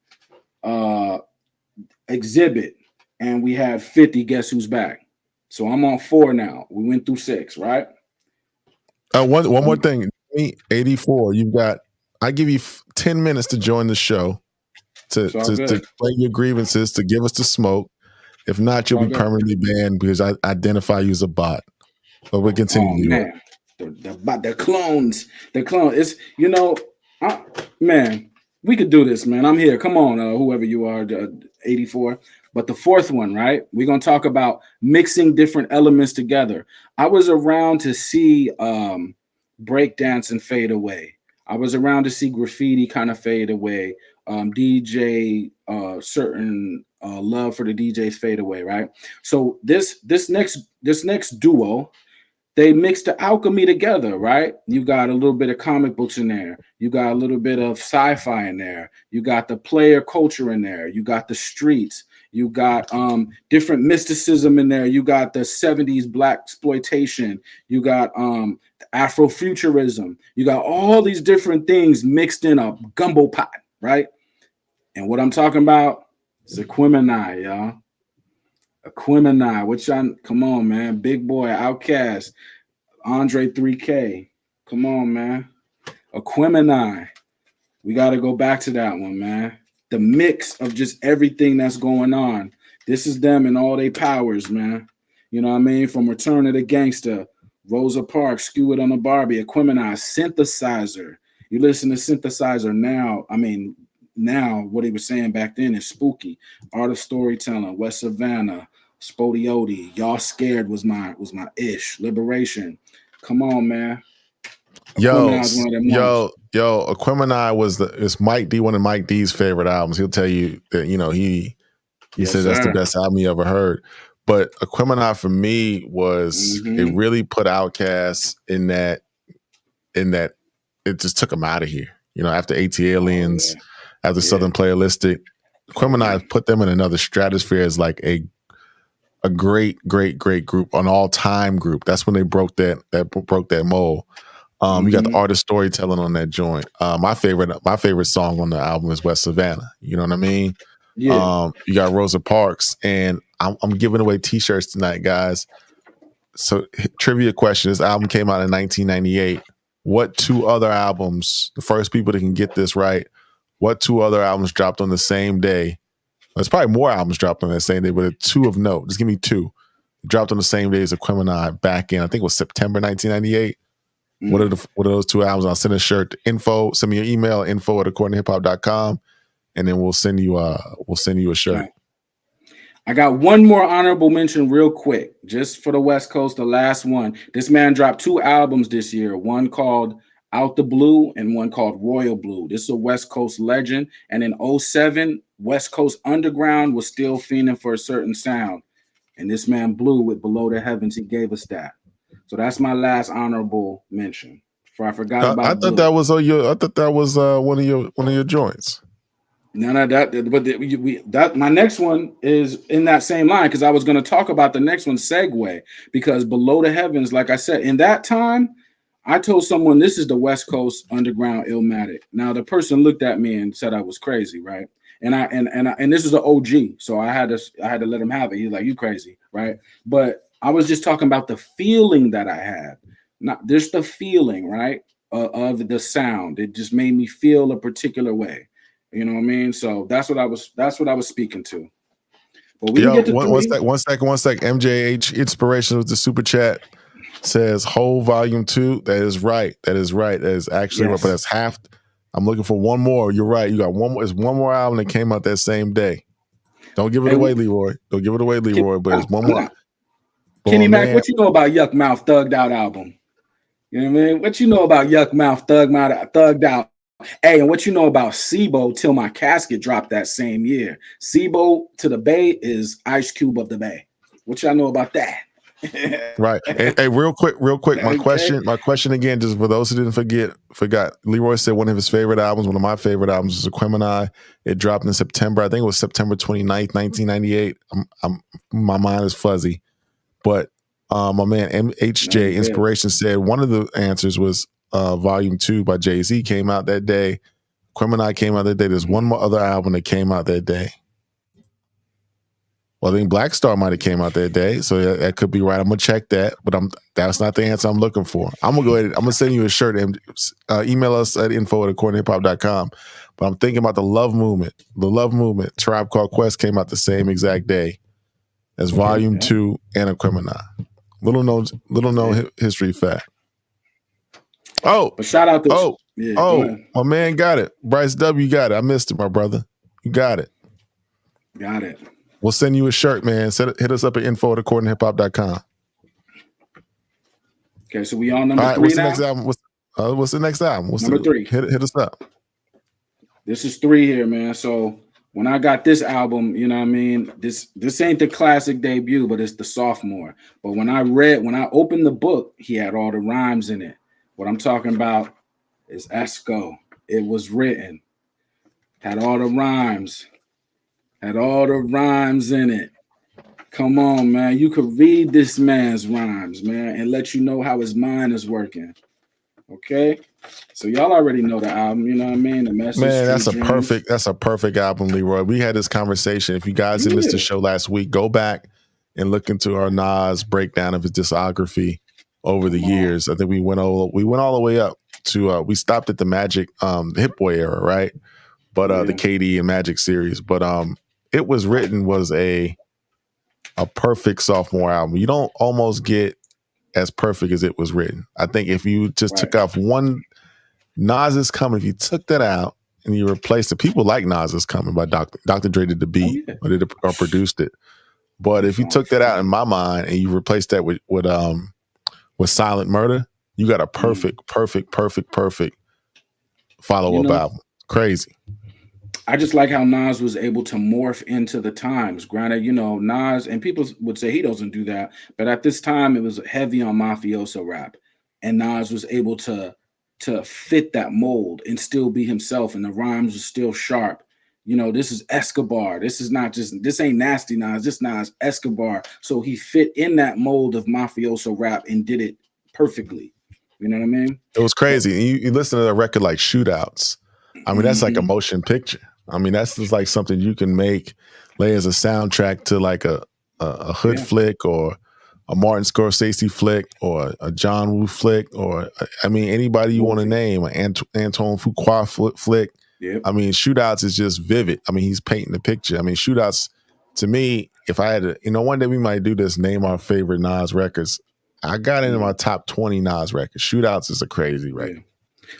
Exhibit, and we had 50. Guess who's back? So I'm on 4 now. We went through 6, right? One more thing. 84. You've got. I give you 10 minutes to join the show, to explain your grievances, to give us the smoke. If not, you'll be permanently banned because I identify you as a bot. But we'll continue. Oh, man. The clones. It's, man, we could do this, man. I'm here. Come on, whoever you are, 84. But the 4th one, right? We're going to talk about mixing different elements together. I was around to see breakdancing fade away. I was around to see graffiti kind of fade away. DJ, certain love for the DJs fade away, right? So this next duo, they mixed the alchemy together, right? You got a little bit of comic books in there. You got a little bit of sci-fi in there. You got the player culture in there. You got the streets. You got different mysticism in there. You got the 70s black exploitation. You got Afrofuturism. You got all these different things mixed in a gumbo pot, right? And what I'm talking about is Aquemini, y'all. Aquemini, which come on, man. Big Boy, Outkast, Andre 3K. Come on, man. Aquemini. We got to go back to that one, man. The mix of just everything that's going on. This is them and all their powers, man. You know what I mean? From Return of the Gangster, Rosa Parks, Skew It on a Barbie, Aquemini, Synthesizer. You listen to Synthesizer now, now what he was saying back then is spooky. Art of Storytelling, West Savannah, Spodioti, Y'all Scared was my ish. Liberation. Come on, man. Aquemini is Mike D, one of Mike D's favorite albums. He'll tell you that, he says that's the best album he ever heard. But Aquemini for me was it really put Outkast in that it just took him out of here. After AT-Aliens, after Southern Playalistic, Aquemini put them in another stratosphere as like a great group, an all-time group. That's when they broke that mold. You got the art of storytelling on that joint. My favorite song on the album is West Savannah. You know what I mean? Yeah. You got Rosa Parks, and I'm giving away T-shirts tonight, guys. So, trivia question: this album came out in 1998. What 2 other albums? The first people that can get this right. What 2 other albums dropped on the same day? There's probably more albums dropped on that same day, but 2 of note. Just give me 2. Dropped on the same day as Aquemini back in, I think it was September 1998. What are those 2 albums? I'll send a shirt to info. Send me your email, info@accordingtohiphop.com, and then we'll send you a shirt. Right. I got one more honorable mention real quick, just for the West Coast, the last one. This man dropped 2 albums this year, one called Out the Blue and one called Royal Blue. This is a West Coast legend. And in 2007, West Coast Underground was still fiending for a certain sound. And this man Blue with Below the Heavens, he gave us that. So that's my last honorable mention. I forgot about. I thought that was one of your joints. No, my next one is in that same line because I was going to talk about the next one, segue, because Below the Heavens, like I said, in that time, I told someone this is the West Coast Underground Illmatic. Now the person looked at me and said I was crazy, right? And this is an OG, so I had to let him have it. He's like, "You crazy, right?" But I was just talking about the feeling that I had, not just the feeling, right, of the sound. It just made me feel a particular way. You know what I mean? So that's what I was speaking to. But we can get to one second. MJH Inspiration with the super chat says whole volume 2. That is right. That is actually right. But that's half. I'm looking for one more. You're right. You got one more. It's one more album that came out that same day. Don't give it away, Leroy. But it's one more. Kenny Mac, what you know about Yuck Mouth Thugged Out album? You know what I mean? What you know about Yuck Mouth Thugged Out? Hey, and what you know about SIBO Till My Casket dropped that same year? SIBO to the Bay is Ice Cube of the Bay. What y'all know about that? Right. Hey, real quick. My question again, just for those who didn't forgot. Leroy said one of his favorite albums, one of my favorite albums is Aquemini. It dropped in September. I think it was September 29th, 1998. My mind is fuzzy. But my man MHJ Inspiration said one of the answers was Volume 2 by Jay-Z came out that day. Aquemini came out that day. There's one more other album that came out that day. Well, I think Black Star might have came out that day, so that could be right. I'm gonna check that, but that's not the answer I'm looking for. I'm gonna go ahead. I'm gonna send you a shirt and email us at info@accordinghiphop.com. But I'm thinking about the Love Movement. The Love Movement, Tribe Called Quest, came out the same exact day as Volume 2 and Aquemini. Little known history fact. Oh, but shout out to my man got it. Bryce W got it. I missed it, my brother. You got it. Got it. We'll send you a shirt, man. Hit us up at info@accordinghiphop.com. Okay, so we on number 3 now? Next album? What's the next album? Number 3. Hit us up. This is 3 here, man. So when I got this album, you know what I mean? This ain't the classic debut, but it's the sophomore. But when I opened the book, he had all the rhymes in it. What I'm talking about is Esco. It was written. Had all the rhymes. Had all the rhymes in it. Come on, man. You could read this man's rhymes, man, and let you know how his mind is working. Okay? So y'all already know the album, you know what I mean? The message. Man, that's a perfect album, Leroy. We had this conversation. If you guys missed the show last week, go back and look into our Nas breakdown of his discography over the years. I think we went all the way up to we stopped at the Magic Hit Boy era, right? But the KD and Magic series. But It Was Written was a perfect sophomore album. You don't almost get as perfect as It Was Written. I think if you just took off one Nas Is Coming, if you took that out and you replaced it, people like Nas Is Coming by Dr. Dre did the beat or produced it. But if you took that out in my mind and you replaced that with Silent Murder, you got a perfect follow-up album. Crazy. I just like how Nas was able to morph into the times. Granted, Nas, and people would say he doesn't do that, but at this time it was heavy on mafioso rap, and Nas was able to fit that mold and still be himself, and the rhymes were still sharp. This is Escobar. This ain't nasty Nas. This Nas Escobar. So he fit in that mold of mafioso rap and did it perfectly. You know what I mean? It was crazy. You listen to a record like Shootouts. I mean, that's like a motion picture. I mean, that's just like something you can lay as a soundtrack to like a Hood flick or a Martin Scorsese flick or a John Woo flick or, I mean, anybody you want to name, an Antoine Fuqua flick. Yep. I mean, Shootouts is just vivid. I mean, he's painting the picture. I mean, Shootouts, to me, if I had to, one day we might do this, name our favorite Nas records. I got into my top 20 Nas records. Shootouts is a crazy record.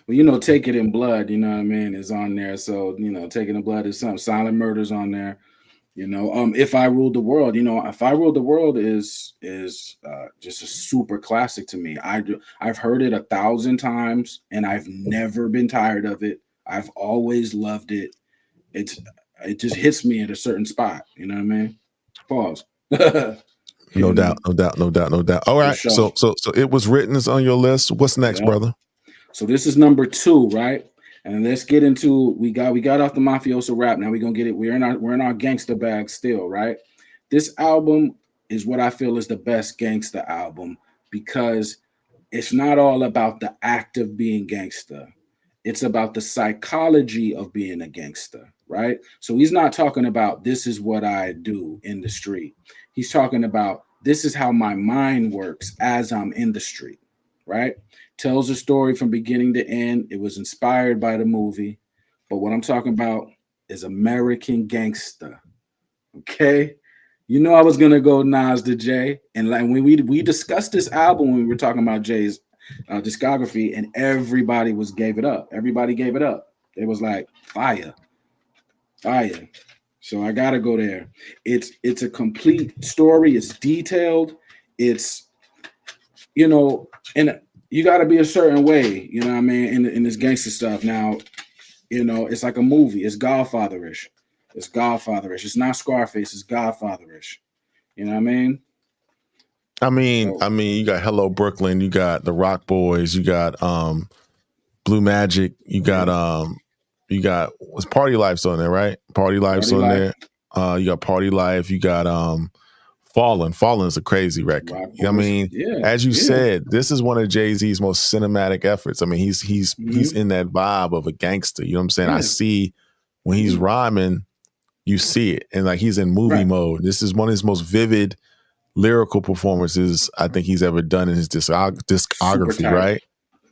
Well, Take It in Blood, you know what I mean, is on there. So, Take It in Blood is something. Silent Murder's on there. If I Ruled the World, If I Ruled the World is just a super classic to me. I've heard it 1,000 times and I've never been tired of it. I've always loved it. It just hits me at a certain spot. You know what I mean? Pause. No doubt. All right. So It Was Written is on your list. What's next, brother? So this is number 2, right? And let's get into we got off the mafioso rap. Now we're gonna get it. We're in our gangster bag still, right? This album is what I feel is the best gangster album because it's not all about the act of being gangster. It's about the psychology of being a gangster, right? So he's not talking about this is what I do in the street. He's talking about this is how my mind works as I'm in the street, right? Tells a story from beginning to end. It was inspired by the movie. But what I'm talking about is American Gangster. Okay? I was going to go Nas to Jay. And like when we discussed this album when we were talking about Jay's discography, and everybody gave it up. Everybody gave it up. It was like fire. So I got to go there. It's a complete story. It's detailed. It's, and you got to be a certain way, you know what I mean, in this gangster stuff. Now, it's like a movie. It's Godfather-ish. It's not Scarface. It's Godfather-ish. You know what I mean? I mean, you got Hello Brooklyn. You got the Rock Boys. You got Blue Magic. You got was Party Life's on there, right? Party Life's on there. You got Party Life. You got Fallen. Fallen is a crazy record. I mean, as you said, this is one of Jay-Z's most cinematic efforts. I mean, he's in that vibe of a gangster. You know what I'm saying? I see when he's rhyming, you see it, and like he's in movie mode. This is one of his most vivid lyrical performances I think he's ever done in his discography. Right?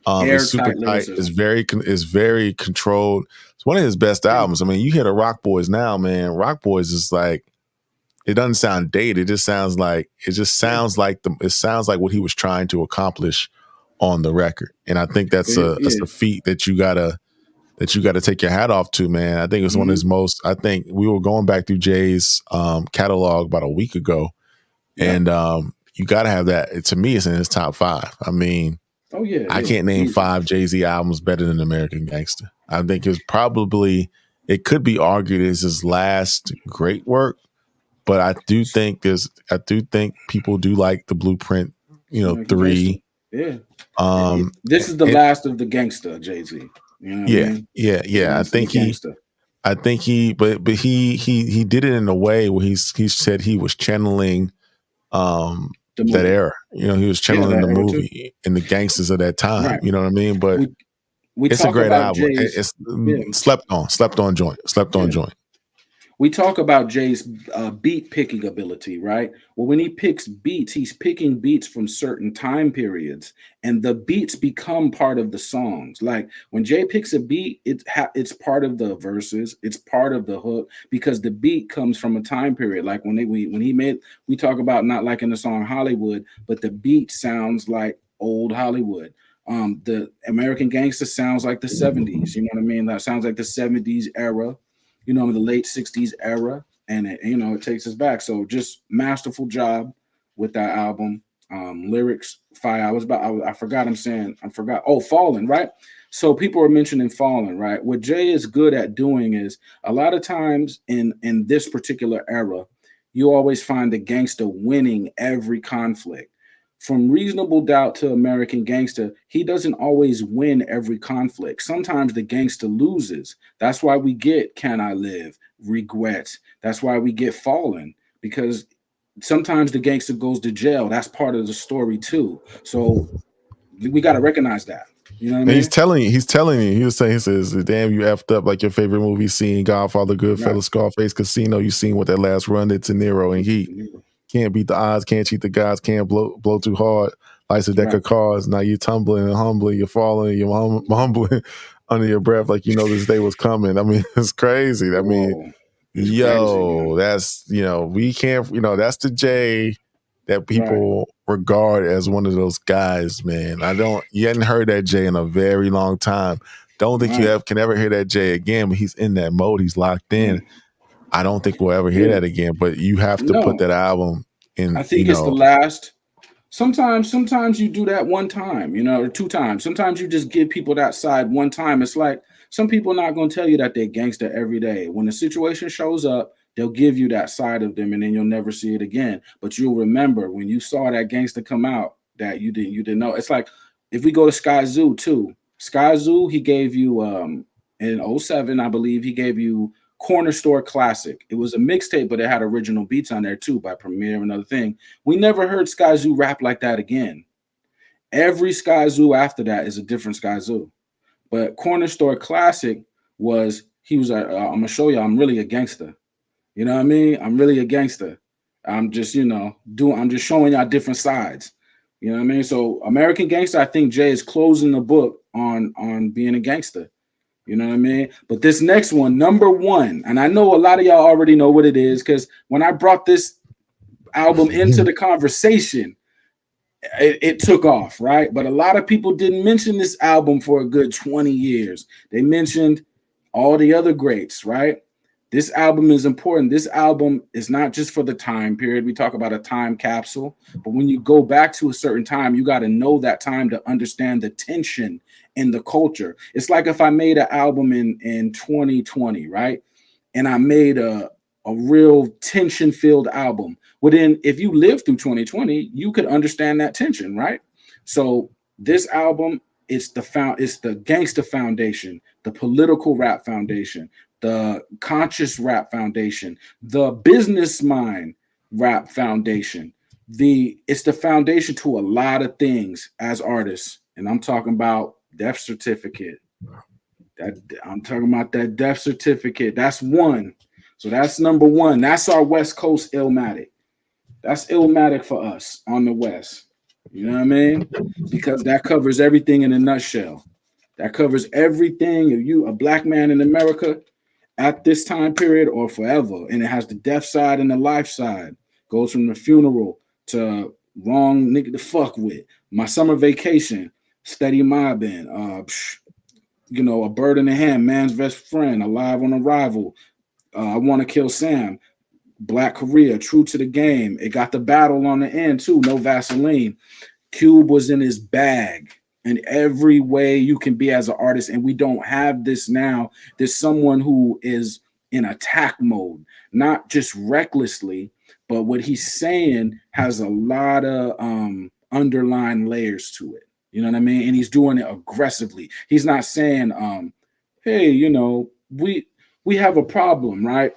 It's super tight. It's very controlled. It's one of his best albums. I mean, you hear the Rock Boys now, man. Rock Boys is like, it doesn't sound dated. It sounds like it sounds like what he was trying to accomplish on the record. And I think that's a feat that you gotta take your hat off to, man. I think it's one of his most. I think we were going back through Jay's catalog about a week ago, and you gotta have that. To me, it's in his top 5. I mean, I can't name 5 Jay-Z albums better than American Gangster. I think it could be argued as his last great work. But I do think people do like the Blueprint, 3. Yeah. This is the last of the gangster, Jay-Z. You know what I mean? Yeah. I think he did it in a way where he said he was channeling that era. He was channeling the movie and the gangsters of that time. Right. You know what I mean? But it's a great album. It's slept on joint. We talk about Jay's beat picking ability, right? Well, when he picks beats, he's picking beats from certain time periods, and the beats become part of the songs. Like when Jay picks a beat, it's part of the verses, it's part of the hook, because the beat comes from a time period. Like we talk about not liking the song Hollywood, but the beat sounds like old Hollywood. The American Gangster sounds like the 70s. You know what I mean? That sounds like the 70s era. The late 60s era, and it takes us back. So just masterful job with that album. Lyrics, fire. I forgot. Oh, Fallen, right? So people are mentioning Fallen, right? What Jay is good at doing is a lot of times in this particular era, you always find the gangster winning every conflict. From Reasonable Doubt to American Gangster, he doesn't always win every conflict. Sometimes the gangster loses. That's why we get Can I Live, Regrets. That's why we get Fallen, because sometimes the gangster goes to jail. That's part of the story too. So we got to recognize that. You know what I mean? He's telling you. He says, damn, you effed up like your favorite movie scene, Godfather, Goodfellas, Scarface, Casino. You seen what that last run did to Nero and Heat. Can't beat the odds, can't cheat the gods, can't blow too hard. Life's a deck of cards. Now you're tumbling and humbling, you're falling, you're mumbling under your breath like this day was coming. I mean, it's crazy. I mean, that's, we can't, that's the Jay that people regard as one of those guys, man. You hadn't heard that Jay in a very long time. Don't think you can ever hear that Jay again, but he's in that mode. He's locked in. I don't think we'll ever hear that again, but you have to put that album in. I think it's the last. Sometimes you do that one time, or 2 times. Sometimes you just give people that side one time. It's like some people are not going to tell you that they're gangster every day. When the situation shows up, they'll give you that side of them, and then you'll never see it again. But you'll remember when you saw that gangster come out that you didn't know. It's like if we go to Sky Zoo too. Sky Zoo, he gave you in 07, I believe, he gave you Corner Store Classic. It was a mixtape, but it had original beats on there too by Premier and other thing. We never heard Sky Zoo rap like that again. Every Sky Zoo after that is a different Sky Zoo. But Corner Store Classic he was like, I'm gonna show you I'm really a gangster. You know what I mean? I'm really a gangster. I'm just, I'm just showing y'all different sides. You know what I mean? So American Gangster, I think Jay is closing the book on being a gangster. You know what I mean? But this next one, number 1, and I know a lot of y'all already know what it is, because when I brought this album into the conversation, it took off, right? But a lot of people didn't mention this album for a good 20 years. They mentioned all the other greats, right? This album is important. This album is not just for the time period. We talk about a time capsule, but when you go back to a certain time, you got to know that time to understand the tension in the culture. It's like if I made an album in 2020, right? And I made a real tension-filled album. Well, then if you lived through 2020, you could understand that tension, right? So this album, it's the gangster foundation, the political rap foundation, the conscious rap foundation, the business mind rap foundation. It's the foundation to a lot of things as artists. And I'm talking about death certificate. I'm talking about that death certificate. That's one. So that's number one. That's our West Coast Illmatic. That's Illmatic for us on the West. You know what I mean? Because that covers everything in a nutshell. That covers everything. If you a black man in America at this time period or forever, and it has the death side and the life side. Goes from the funeral to wrong nigga to fuck with. My summer vacation, steady mobbing, a bird in the hand, man's best friend, alive on arrival. I want to kill Sam. Black Korea, true to the game. It got the battle on the end too. No Vaseline. Cube was in his bag in every way you can be as an artist, and we don't have this now. There's someone who is in attack mode, not just recklessly, but what he's saying has a lot of underlying layers to it. You know what I mean? And he's doing it aggressively. He's not saying, hey, we have a problem, right?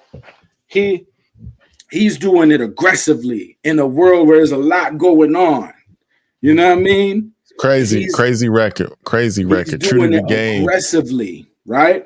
He's doing it aggressively in a world where there's a lot going on. You know what I mean? Crazy record. True to the game. Aggressively, right?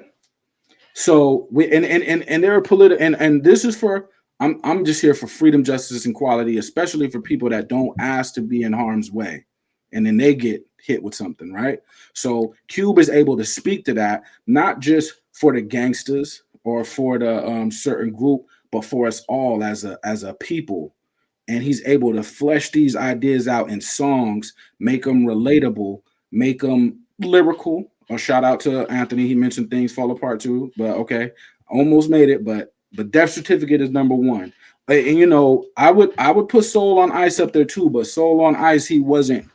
So and there are political and this is for I'm just here for freedom, justice, and equality, especially for people that don't ask to be in harm's way, and then they get hit with something, right? So Cube is able to speak to that, not just for the gangsters or for the certain group, but for us all as a people. And he's able to flesh these ideas out in songs, make them relatable, make them lyrical. A shout out to Anthony. He mentioned things fall apart too, but okay, almost made it. But Death Certificate is number one. And I would put Soul on Ice up there too, but Soul on Ice, he wasn't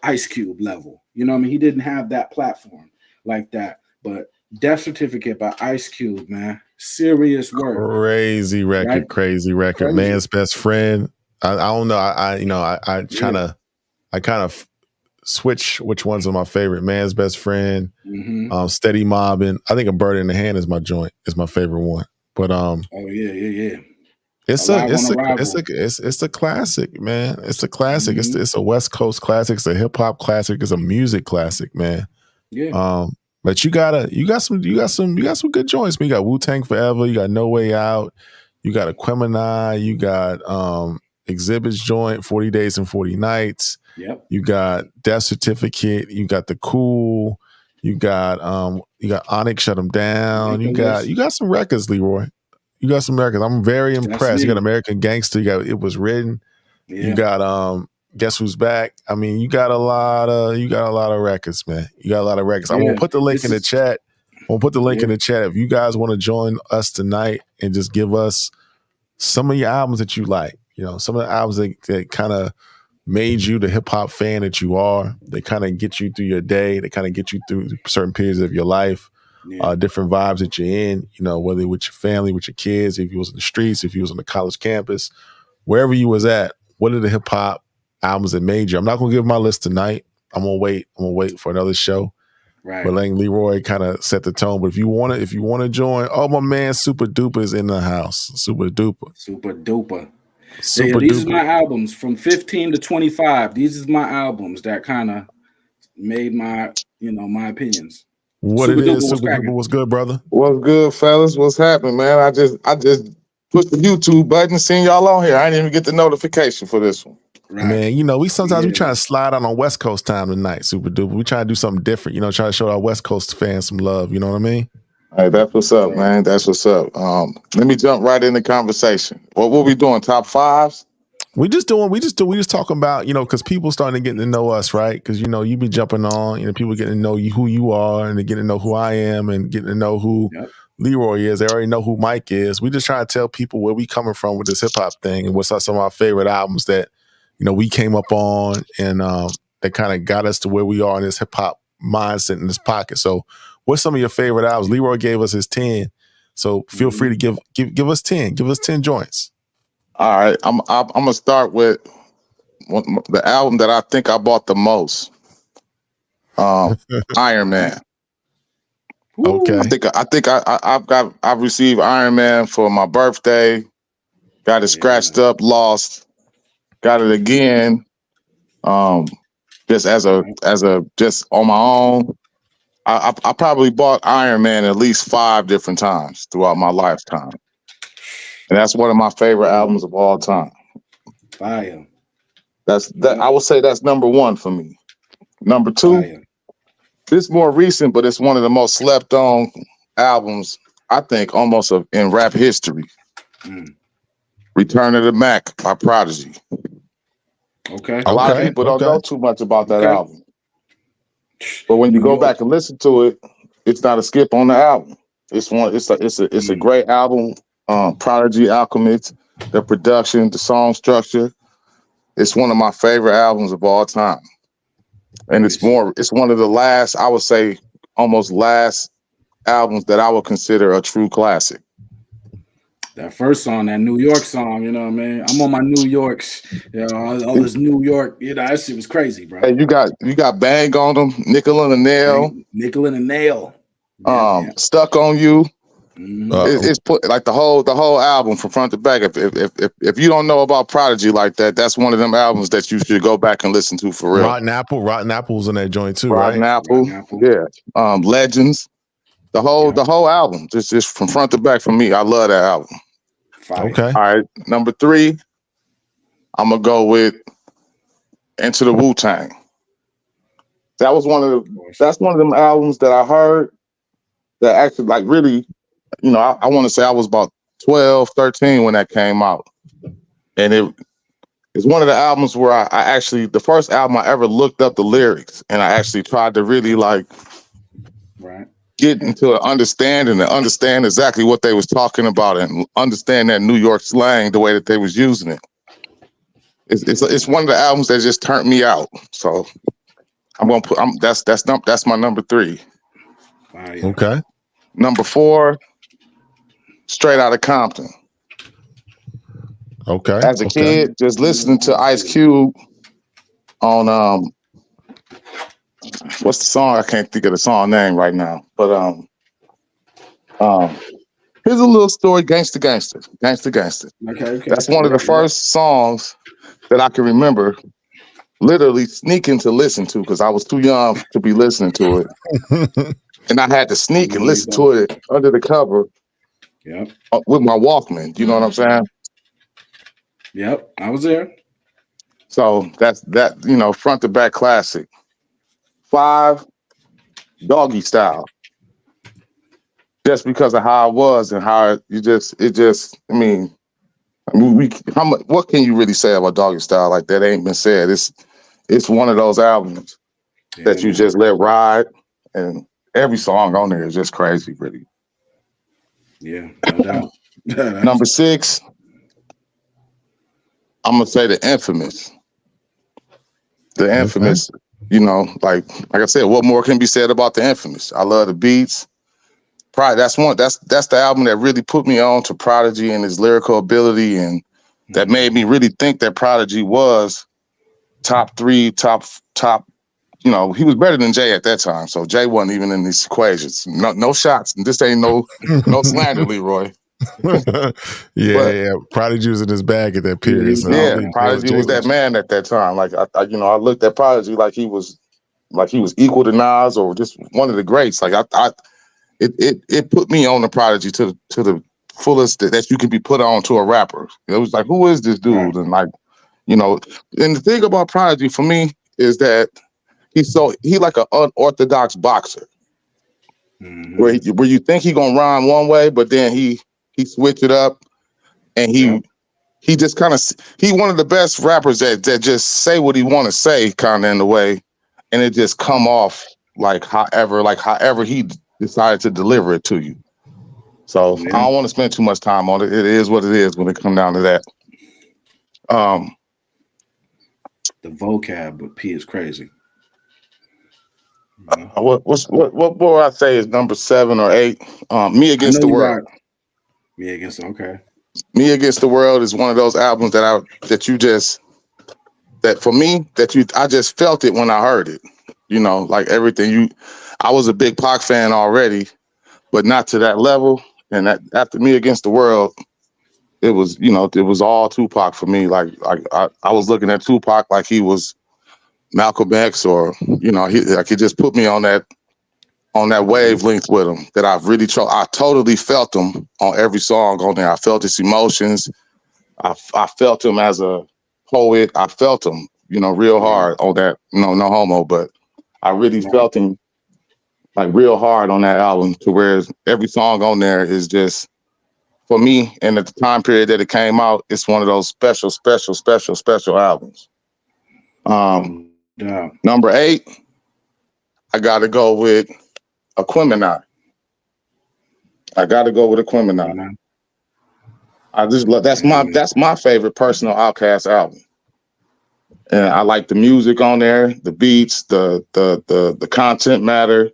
Ice Cube level. You know what I mean? He didn't have that platform like that. But Death Certificate by Ice Cube, man. Serious work. Crazy record, right? Crazy record. Crazy. Man's Best Friend. I don't know. I kind of switch which ones are my favorite. Man's Best Friend, Steady Mobbing. I think A Bird in the Hand is my joint. Is my favorite one. But yeah. It's a classic, man. It's a classic. It's a West Coast classic. It's a hip hop classic. It's a music classic, man. Yeah. But you got some good joints. Man. You got Wu-Tang Forever. You got No Way Out. You got Aquemini. You got Exhibit's joint, 40 Days and 40 Nights. Yep. You got Death Certificate. You got The Cool. You got Onyx, Shut 'Em Down. You got some records, Leroy. You got some records. I'm very impressed. You got American Gangster. You got It Was Written. Yeah. You got Guess Who's Back. I mean, you got a lot of records, man. You got a lot of records. Yeah. I'm gonna put the link in the chat. In the chat. If you guys want to join us tonight and just give us some of your albums that you like, some of the albums that kind of made you the hip hop fan that you are. They kind of get you through your day. They kind of get you through certain periods of your life. Yeah. Different vibes that you're in, whether with your family, with your kids, if you was in the streets, if you was on the college campus, wherever you was at, what are the hip hop albums that made you? I'm not gonna give my list tonight. I'm gonna wait for another show. Right. But letting Leroy kind of set the tone. But if you want to join, my man Super Duper is in the house. Super Duper. These are my albums from 15 to 25. These is my albums that kind of made my my opinions. What Super it is, Super Duper, what's good, brother? What's good, fellas? What's happening, man? I just pushed the YouTube button, seeing y'all on here. I didn't even get the notification for this one. Right. Man, we sometimes we try to slide out on West Coast time tonight, Super Duper. We try to do something different, try to show our West Coast fans some love, you know what I mean? Hey, that's what's up, man. That's what's up. Let me jump right in the conversation. What we doing? Top fives? We just talking about, because people starting to get to know us, right? Because, you be jumping on, people getting to know you, who you are, and they getting to know who I am and getting to know who Leroy is. They already know who Mike is. We just trying to tell people where we coming from with this hip hop thing and what's some of our favorite albums that, we came up on and that kind of got us to where we are in this hip hop mindset in this pocket. So what's some of your favorite albums? Leroy gave us his 10. So feel free to give us 10. Give us 10 joints. All right, I'm gonna start with the album that I think I bought the most. Iron Man. Okay. I've received Iron Man for my birthday. Got it scratched up, lost. Got it again. Just just on my own. I probably bought Iron Man at least 5 different times throughout my lifetime. And that's one of my favorite albums of all time. Fire. I would say that's number one for me. Number two, Fire. this more recent, but it's one of the most slept on albums, I think, almost in rap history. Return of the Mac by Prodigy. Okay. A lot of people don't know too much about that album. But when you go back and listen to it, it's not a skip on the album. It's a great album. Prodigy, Alchemist, the production, the song structure. It's one of my favorite albums of all time. And it's one of the last, I would say, almost last albums that I would consider a true classic. That first song, that New York song, you know what I mean? I'm on my New Yorks, you know, all this New York, you know, that shit was crazy, bro. Hey, you got Bang on them, Nickel and a Nail. Nickel and a Nail. Stuck on You. It's put like the whole album from front to back. If you don't know about Prodigy like that, that's one of them albums that you should go back and listen to for real. Rotten Apple's in that joint too, Rotten right? Apple, yeah. Legends, the whole album, just from front to back for me. I love that album. Fire. Okay. All right, number 3, I'm gonna go with Into the Wu-Tang. That's one of them albums that I heard that actually like really. You know, I want to say I was about 12, 13 when that came out. And it's one of the albums where I actually, the first album I ever looked up the lyrics and I actually tried to really like get into an understanding and understand exactly what they was talking about and understand that New York slang the way that they was using it. It's one of the albums that just turned me out. So that's my number 3. Okay. Number 4, Straight Outta Compton. Okay. As a kid, just listening to Ice Cube on what's the song? I can't think of the song name right now. But here's a little story, Gangster. Okay. That's one of the first songs that I can remember literally sneaking to listen to because I was too young to be listening to it. And I had to sneak and listen to it under the cover. Yep. With my Walkman, you know what I'm saying? Yep, I was there. So that's you know, front to back classic. 5, Doggy Style. Just because of how I was and how what can you really say about Doggy Style like that ain't been said? It's one of those albums that you just let ride, and every song on there is just crazy, really. Yeah, no doubt. Number 6, I'm gonna say the Infamous. The Infamous, you know, like I said, what more can be said about the Infamous? I love the beats. That's the album that really put me on to Prodigy and his lyrical ability, and that made me really think that Prodigy was top 3, top. You know, he was better than Jay at that time, so Jay wasn't even in these equations. No shots, and this ain't no slander, Leroy. Yeah. Prodigy was in his bag at that period. So Prodigy was that man at that time. Like I looked at Prodigy like he was equal to Nas or just one of the greats. Like it put me on the Prodigy to the fullest that you can be put on to a rapper. It was like, who is this dude? And like, you know, and the thing about Prodigy for me is that he like an unorthodox boxer, where you think he gonna rhyme one way, but then he switch it up, and he just kind of he one of the best rappers that just say what he want to say kind of in the way, and it just come off like however he decided to deliver it to you. So I don't want to spend too much time on it. It is what it is when it come down to that. The vocab with P is crazy. What boy I say is number 7 or 8? Me Against the World. Me Against the World is one of those albums that I just felt it when I heard it. You know, like everything I was a big Pac fan already, but not to that level. And that after Me Against the World, it was all Tupac for me. Like I was looking at Tupac like he was Malcolm X, or you know, he just put me on that on that wavelength with him that I totally felt him on every song on there. I felt his emotions. I felt him as a poet. I felt him, real hard on that. No homo, but I really felt him like real hard on that album, to where every song on there is just, for me, and at the time period that it came out, it's one of those special albums. Number 8, I got to go with Aquemini. I just love, that's my favorite personal Outkast album. And I like the music on there, the beats, the content matter,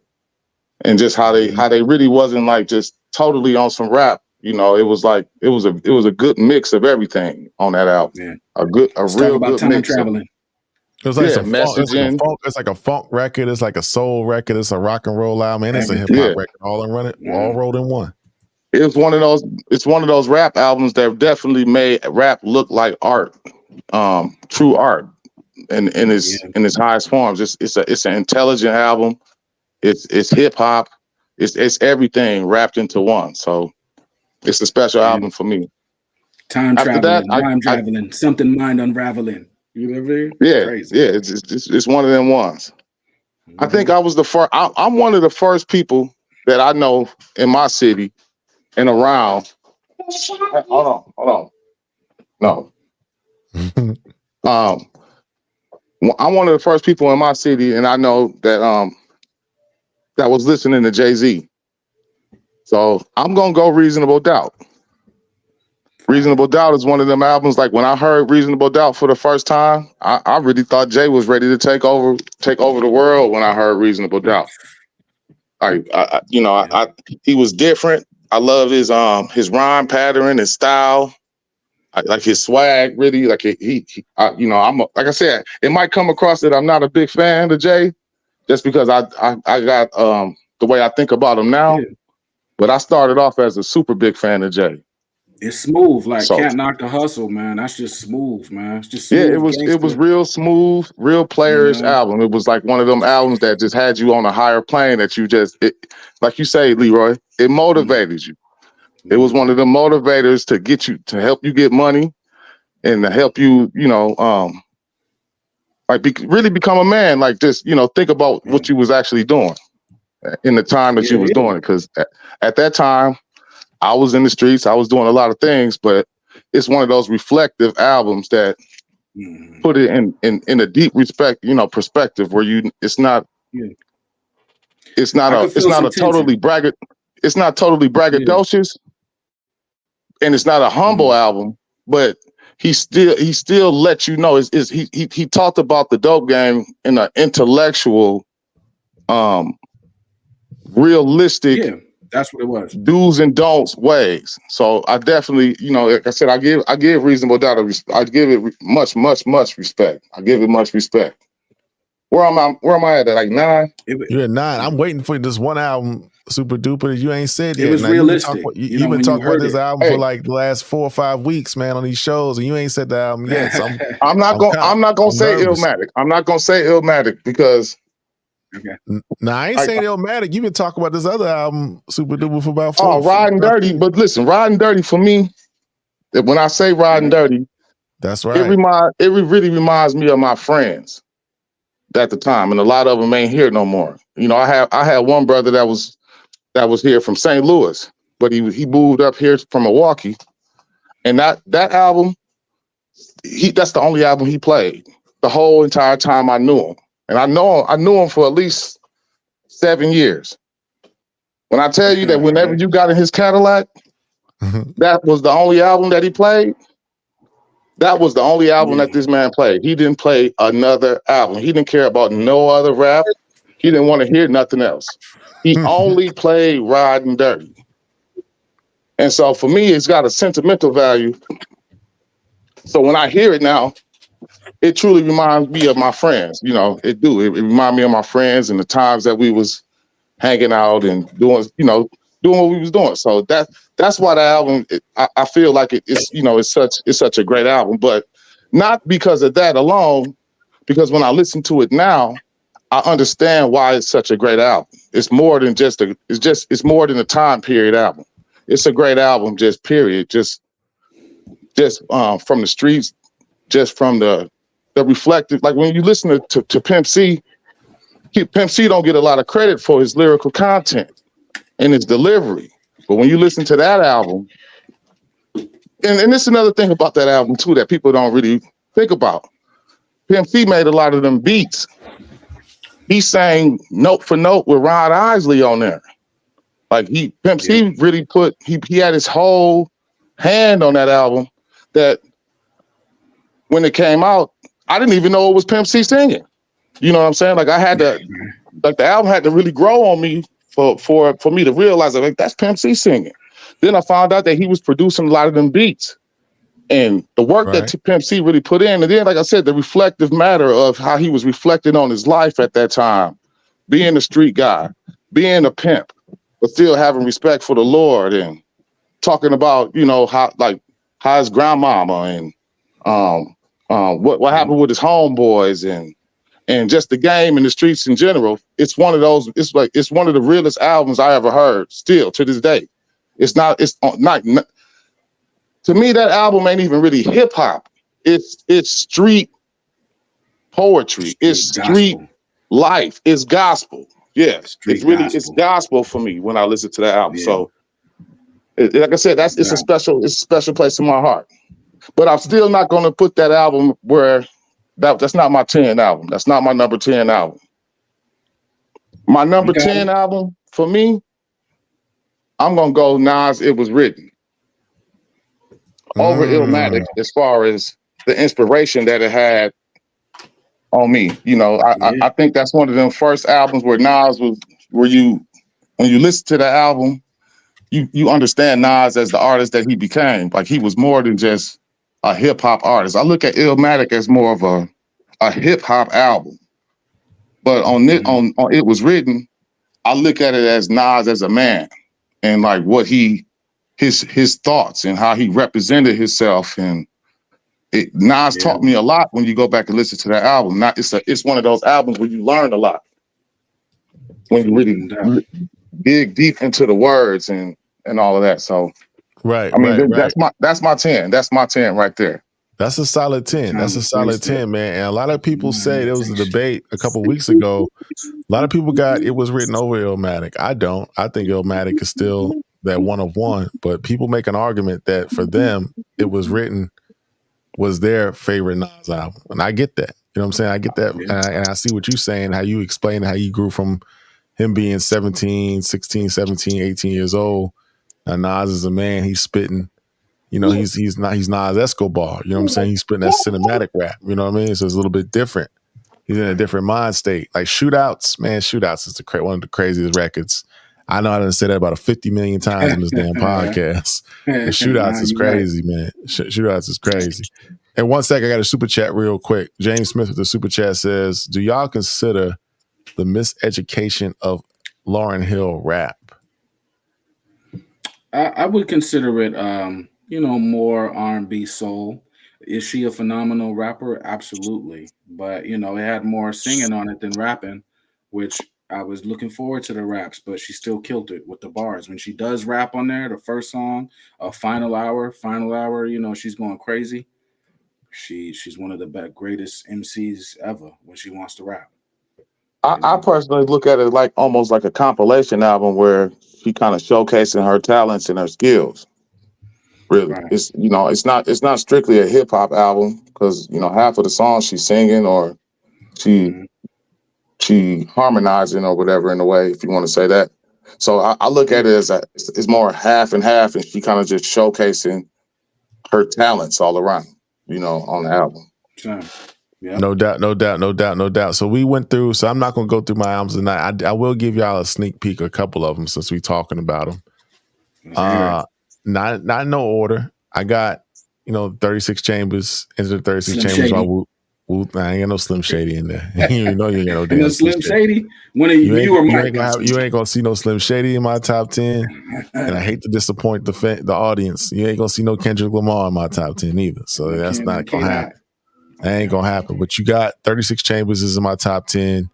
and just how they really wasn't like just totally on some rap. It was like it was a good mix of everything on that album. Yeah. A real good mix. Traveling. It was like some messaging. It's like a funk record. It's like a soul record. It's a rock and roll album, and it's a hip hop record. All rolled in one. It's one of those rap albums that definitely made rap look like art, true art, in its highest forms. It's an intelligent album. It's hip hop. It's everything wrapped into one. So it's a special album for me. Time traveling, something mind unraveling. You ever? Yeah, crazy. Yeah. It's one of them ones. Mm-hmm. I think I was the first. I'm one of the first people that I know in my city and around. Hold on. No. I'm one of the first people in my city, and I know that that was listening to Jay-Z. So I'm gonna go Reasonable Doubt. Reasonable Doubt is one of them albums. Like when I heard Reasonable Doubt for the first time, I really thought Jay was ready to take over the world when I heard Reasonable Doubt. He was different. I love his rhyme pattern, his style. I like his swag. Really, like like I said, it might come across that I'm not a big fan of Jay, just because I got the way I think about him now. Yeah. But I started off as a super big fan of Jay. It's smooth, Can't Knock the Hustle, man. That's just smooth, man. It's just smooth. Yeah, it was real smooth, real playerish album. It was like one of them albums that just had you on a higher plane that you like you say, Leroy, it motivated you. It was one of the motivators to get you, to help you get money and to help you, really become a man. Like just, think about what you was actually doing in the time that you was doing it. Because at that time, I was in the streets. I was doing a lot of things, but it's one of those reflective albums that put it in a deep perspective where it's not totally braggadocious, and it's not a humble album, but he still lets you know he talked about the dope game in an intellectual, realistic. Yeah. That's what it was. Do's and don'ts ways. So I definitely, like I said, I give Reasonable Doubt I give it much respect. I give it much respect. Where am I at? Like 9? You're at 9. I'm waiting for this one album, Super Duper. You ain't said yet. It was realistic. You've been talking about this album for like the last 4 or 5 weeks, man, on these shows, and you ain't said the album yet. So I'm not gonna say Illmatic. I'm not gonna say Illmatic because. Okay. Nah, I ain't saying Illmatic. You've been talking about this other album, Super Duper, for about 4. Riding Dirty. But listen, Riding Dirty for me, when I say Riding Dirty, that's right. It really reminds me of my friends at the time, and a lot of them ain't here no more. I had one brother that was here from St. Louis, but he moved up here from Milwaukee, and that album, that's the only album he played the whole entire time I knew him. And I knew him for at least 7 years. When I tell you that whenever you got in his Cadillac, that was the only album that he played. That was the only album that this man played. He didn't play another album. He didn't care about no other rap. He didn't want to hear nothing else. He only played Riding Dirty. And so for me, it's got a sentimental value. So when I hear it now, it truly reminds me of my friends. It reminds me of my friends and the times that we was hanging out and doing what we was doing. So that's why the album, I feel like it's such a great album, but not because of that alone, because when I listen to it now, I understand why it's such a great album. it's more than just it's more than a time period album. It's a great album, just period. Just from the streets, just from the reflective. Like when you listen to Pimp C, Pimp C don't get a lot of credit for his lyrical content and his delivery. But when you listen to that album, and this is another thing about that album too that people don't really think about. Pimp C made a lot of them beats. He sang note for note with Ron Isley on there. Like Pimp C really he had his whole hand on that album that when it came out, I didn't even know it was Pimp C singing. You know what I'm saying? Like I had to, like the album had to really grow on me for me to realize that like that's Pimp C singing. Then I found out that he was producing a lot of them beats. And the work that Pimp C really put in, and then, like I said, the reflective matter of how he was reflecting on his life at that time, being a street guy, being a pimp, but still having respect for the Lord, and talking about, you know, how his grandmama and what happened with his homeboys and just the game and the streets in general. It's one of those. It's one of the realest albums I ever heard. Still to this day, it's not. To me, that album ain't even really hip hop. It's street poetry. It's street life. It's gospel. Yeah, it's gospel for me when I listen to that album. Yeah. So, like I said, it's a special place in my heart. But I'm still not going to put that album where that's not my 10 album. That's not my number 10 album. My number 10 album for me, I'm gonna go Nas. It Was Written. Over Illmatic, as far as the inspiration that it had on me. You know, I think that's one of them first albums where Nas was, when you listen to the album, you understand Nas as the artist that he became. Like he was more than just a hip hop artist. I look at Illmatic as more of a hip hop album. But on It Was Written, I look at it as Nas as a man and like what his thoughts and how he represented himself, and Nas taught me a lot when you go back and listen to that album. It's one of those albums where you learn a lot when you really dig deep into the words and all of that. So that's my 10. That's my 10 right there. That's a solid 10. That's a solid 10, man. And a lot of people say there was a debate a couple of weeks ago. A lot of people got It Was Written over Illmatic. I don't. I think Illmatic is still that one of one, but people make an argument that for them, It Was Written was their favorite Nas album. And I get that. You know what I'm saying? I get that. And I see what you're saying, how you explain how you grew from him being 16, 17, 18 years old. Now Nas is a man, he's spitting, you know, he's Nas Escobar. You know what I'm saying? He's spitting that cinematic rap. You know what I mean? So it's a little bit different. He's in a different mind state. Like Shoutouts, man, Shoutouts is one of the craziest records. I know I didn't say that about 50 million times in this damn podcast. And Shoutouts is crazy, man. Shoutouts is crazy. And 1 second, I got a super chat real quick. James Smith with the super chat says, do y'all consider the miseducation of Lauryn Hill rap? I would consider it, more R&B soul. Is she a phenomenal rapper? Absolutely. But, it had more singing on it than rapping, which I was looking forward to the raps, but she still killed it with the bars. When she does rap on there, the first song, Final Hour, she's going crazy. She's one of the greatest MCs ever when she wants to rap. I personally look at it like almost like a compilation album where she kind of showcasing her talents and her skills. Really, right. It's not strictly a hip hop album because half of the songs she's singing or she harmonizing or whatever in a way, if you want to say that. So I look at it as it's more half and half, and she kind of just showcasing her talents all around, on the album. Sure. Yeah. No doubt. So we went through. So I'm not going to go through my albums tonight. I will give y'all a sneak peek, a couple of them, since we talking about them. Not in no order. I got 36 Chambers, Into the 36 Chambers. I ain't got no Slim Shady in there. You know you ain't got no damn Slim Shady. You ain't gonna see no Slim Shady in my top 10. And I hate to disappoint the audience. You ain't gonna see no Kendrick Lamar in my top 10 either. So that's not gonna happen. That ain't gonna happen. But you got 36 Chambers is in my top 10.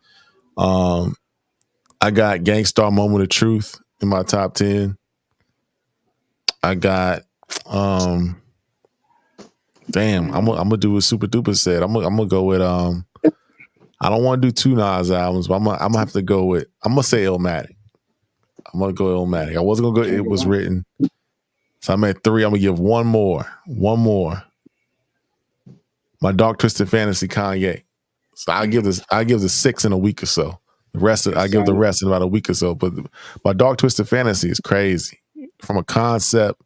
I I got Gangstar Moment of Truth in my top 10. I got damn, I'm gonna do what Super Duper said. I'm gonna go with I don't want to do 2 Nas albums, but I'm gonna have to go with, I'm gonna say Illmatic. I'm gonna go Illmatic. I wasn't gonna go It Was Written. So I'm at 3. I'm gonna give one more. My Dark Twisted Fantasy, Kanye. So I give the 6 in a week or so. I give the rest in about a week or so. But my Dark Twisted Fantasy is crazy. From a concept,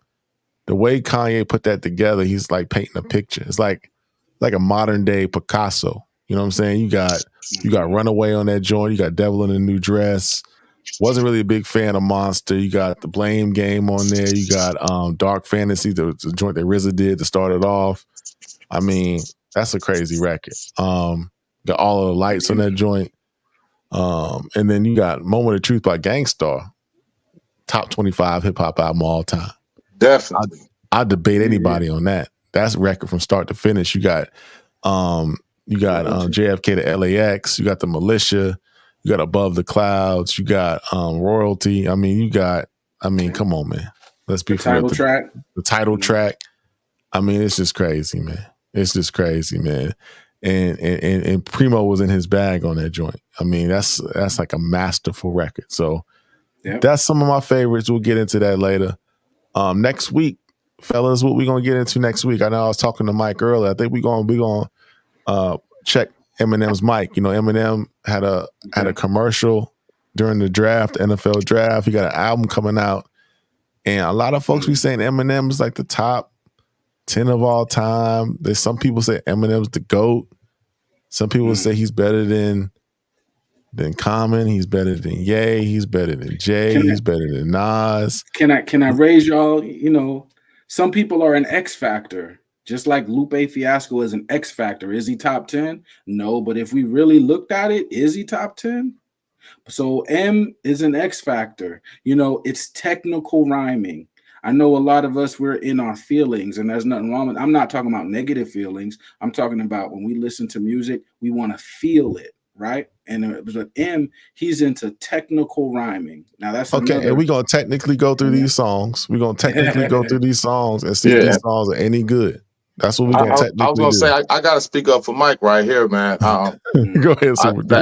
the way Kanye put that together, he's like painting a picture. It's like a modern day Picasso. You know what I'm saying? You got Runaway on that joint. You got Devil in a New Dress. Wasn't really a big fan of Monster. You got The Blame Game on there. You got Dark Fantasy, the joint that RZA did to start it off. I mean, that's a crazy record. Got All of the Lights on that joint. And then you got Moment of Truth by Gangstar. Top 25 hip hop album all time. Definitely. I debate anybody on that. That's a record from start to finish. You got JFK to LAX. You got The Militia. You got Above the Clouds. You got Royalty. I mean, come on, man. Let's be fair. The title track. I mean, it's just crazy, man. It's just crazy, man. And Primo was in his bag on that joint. I mean, that's like a masterful record. So that's some of my favorites. We'll get into that later. Next week, fellas, what we gonna get into next week? I know I was talking to Mike earlier. I think we gonna check Eminem's mic. You know, Eminem had a commercial during the draft, NFL draft. He got an album coming out, and a lot of folks be saying Eminem is like the top 10 of all time. There's some people say Eminem's the GOAT. Some people say he's better than Common. He's better than Ye. He's better than Jay. He's better than Nas. Can I raise y'all? You know, some people are an X factor. Just like Lupe Fiasco is an X factor. Is he top 10? No, but if we really looked at it, is he top 10? So M is an X factor. You know, it's technical rhyming. I know a lot of us, we're in our feelings, and there's nothing wrong with it. I'm not talking about negative feelings. I'm talking about when we listen to music, we want to feel it, right? And with M, he's into technical rhyming. Now that's okay. And we're gonna technically go through these songs. We're gonna technically go through these songs and see if these songs are any good. That's what we're gonna technically do. I was gonna say I gotta speak up for Mike right here, man. Go ahead.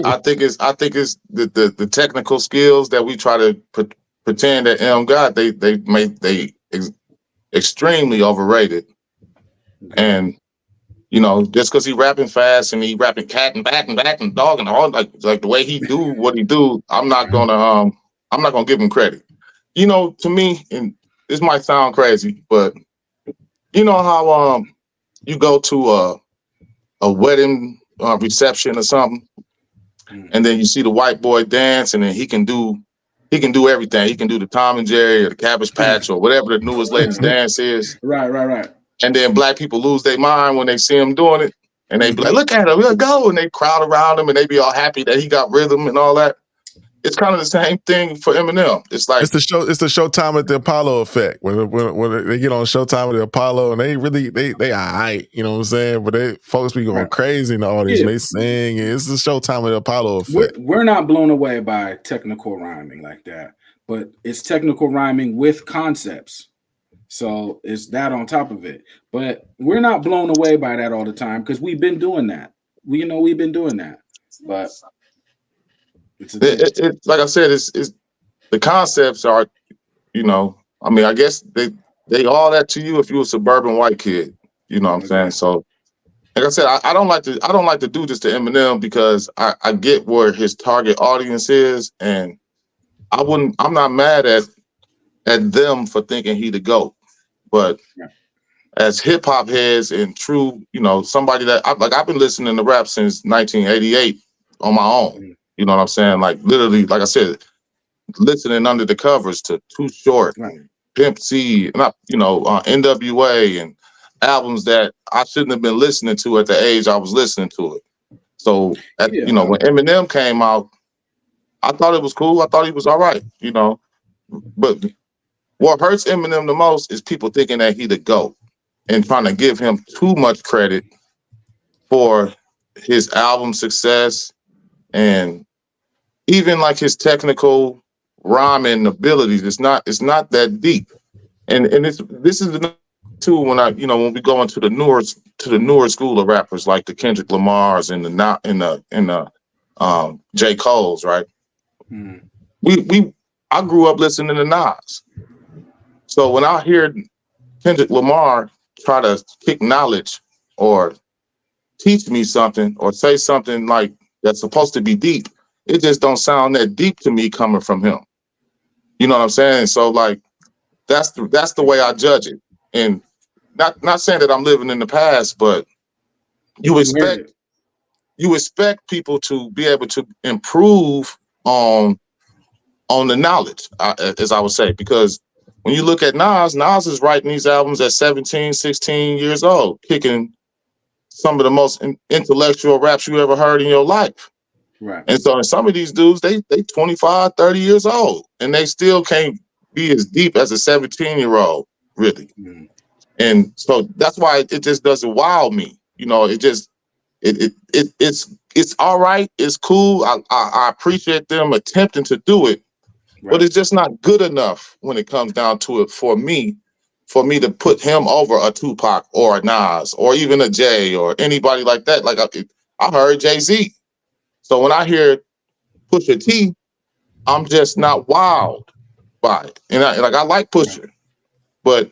I think it's the technical skills that we try to pretend that M got. They extremely overrated, and you know, just because he rapping fast and he rapping cat and bat and dog and all like the way he do what he do, I'm not gonna give him credit. You know, to me, and this might sound crazy, but you know how you go to a wedding reception or something, and then you see the white boy dance, and then he can do everything. He can do the Tom and Jerry or the Cabbage Patch or whatever the newest latest dance is. Right. And then black people lose their mind when they see him doing it, and they be like, "Look at him, let's go!" And they crowd around him, and they be all happy that he got rhythm and all that. It's kind of the same thing for Eminem. It's like it's the Showtime at the Apollo effect. When they get on Showtime at the Apollo, and they all right, you know what I'm saying? But folks be going crazy in the audience. And they sing. It's the Showtime at the Apollo effect. We're not blown away by technical rhyming like that, but it's technical rhyming with concepts. So it's that on top of it. But we're not blown away by that all the time because we've been doing that. We've been doing that. But it's like I said, it's the concepts are, you know, I mean, I guess they all that to you if you're a suburban white kid, you know what I'm saying? So like I said, I don't like to do this to Eminem because I get where his target audience is, and I'm not mad at them for thinking he the GOAT, but as hip hop heads and true, you know, somebody that I've been listening to rap since 1988 on my own. You know what I'm saying? Like literally, like I said, listening under the covers to Too Short, Pimp C, NWA, and albums that I shouldn't have been listening to at the age I was listening to it. So, you know, when Eminem came out, I thought it was cool. I thought he was all right, you know. But what hurts Eminem the most is people thinking that he the GOAT and trying to give him too much credit for his album success and even like his technical rhyming abilities, it's not that deep. And this is the too when when we go into the newer school of rappers like the Kendrick Lamars and the J. Cole's, right? I grew up listening to Nas. So when I hear Kendrick Lamar try to kick knowledge or teach me something or say something like that's supposed to be deep, it just don't sound that deep to me coming from him. You know what I'm saying? So like that's the way I judge it. And not saying that I'm living in the past, but you expect people to be able to improve on the knowledge, as I would say, because when you look at Nas is writing these albums at 17, 16 years old, kicking some of the most intellectual raps you ever heard in your life. Right. And so some of these dudes, they 25, 30 years old, and they still can't be as deep as a 17-year-old, really. And so that's why it just doesn't wow me. You know, it's all right. It's cool. I appreciate them attempting to do it, but it's just not good enough when it comes down to it for me to put him over a Tupac or a Nas or even a Jay or anybody like that. Like I heard Jay-Z. So when I hear Pusha T, I'm just not wowed by it. And I like Pusha, but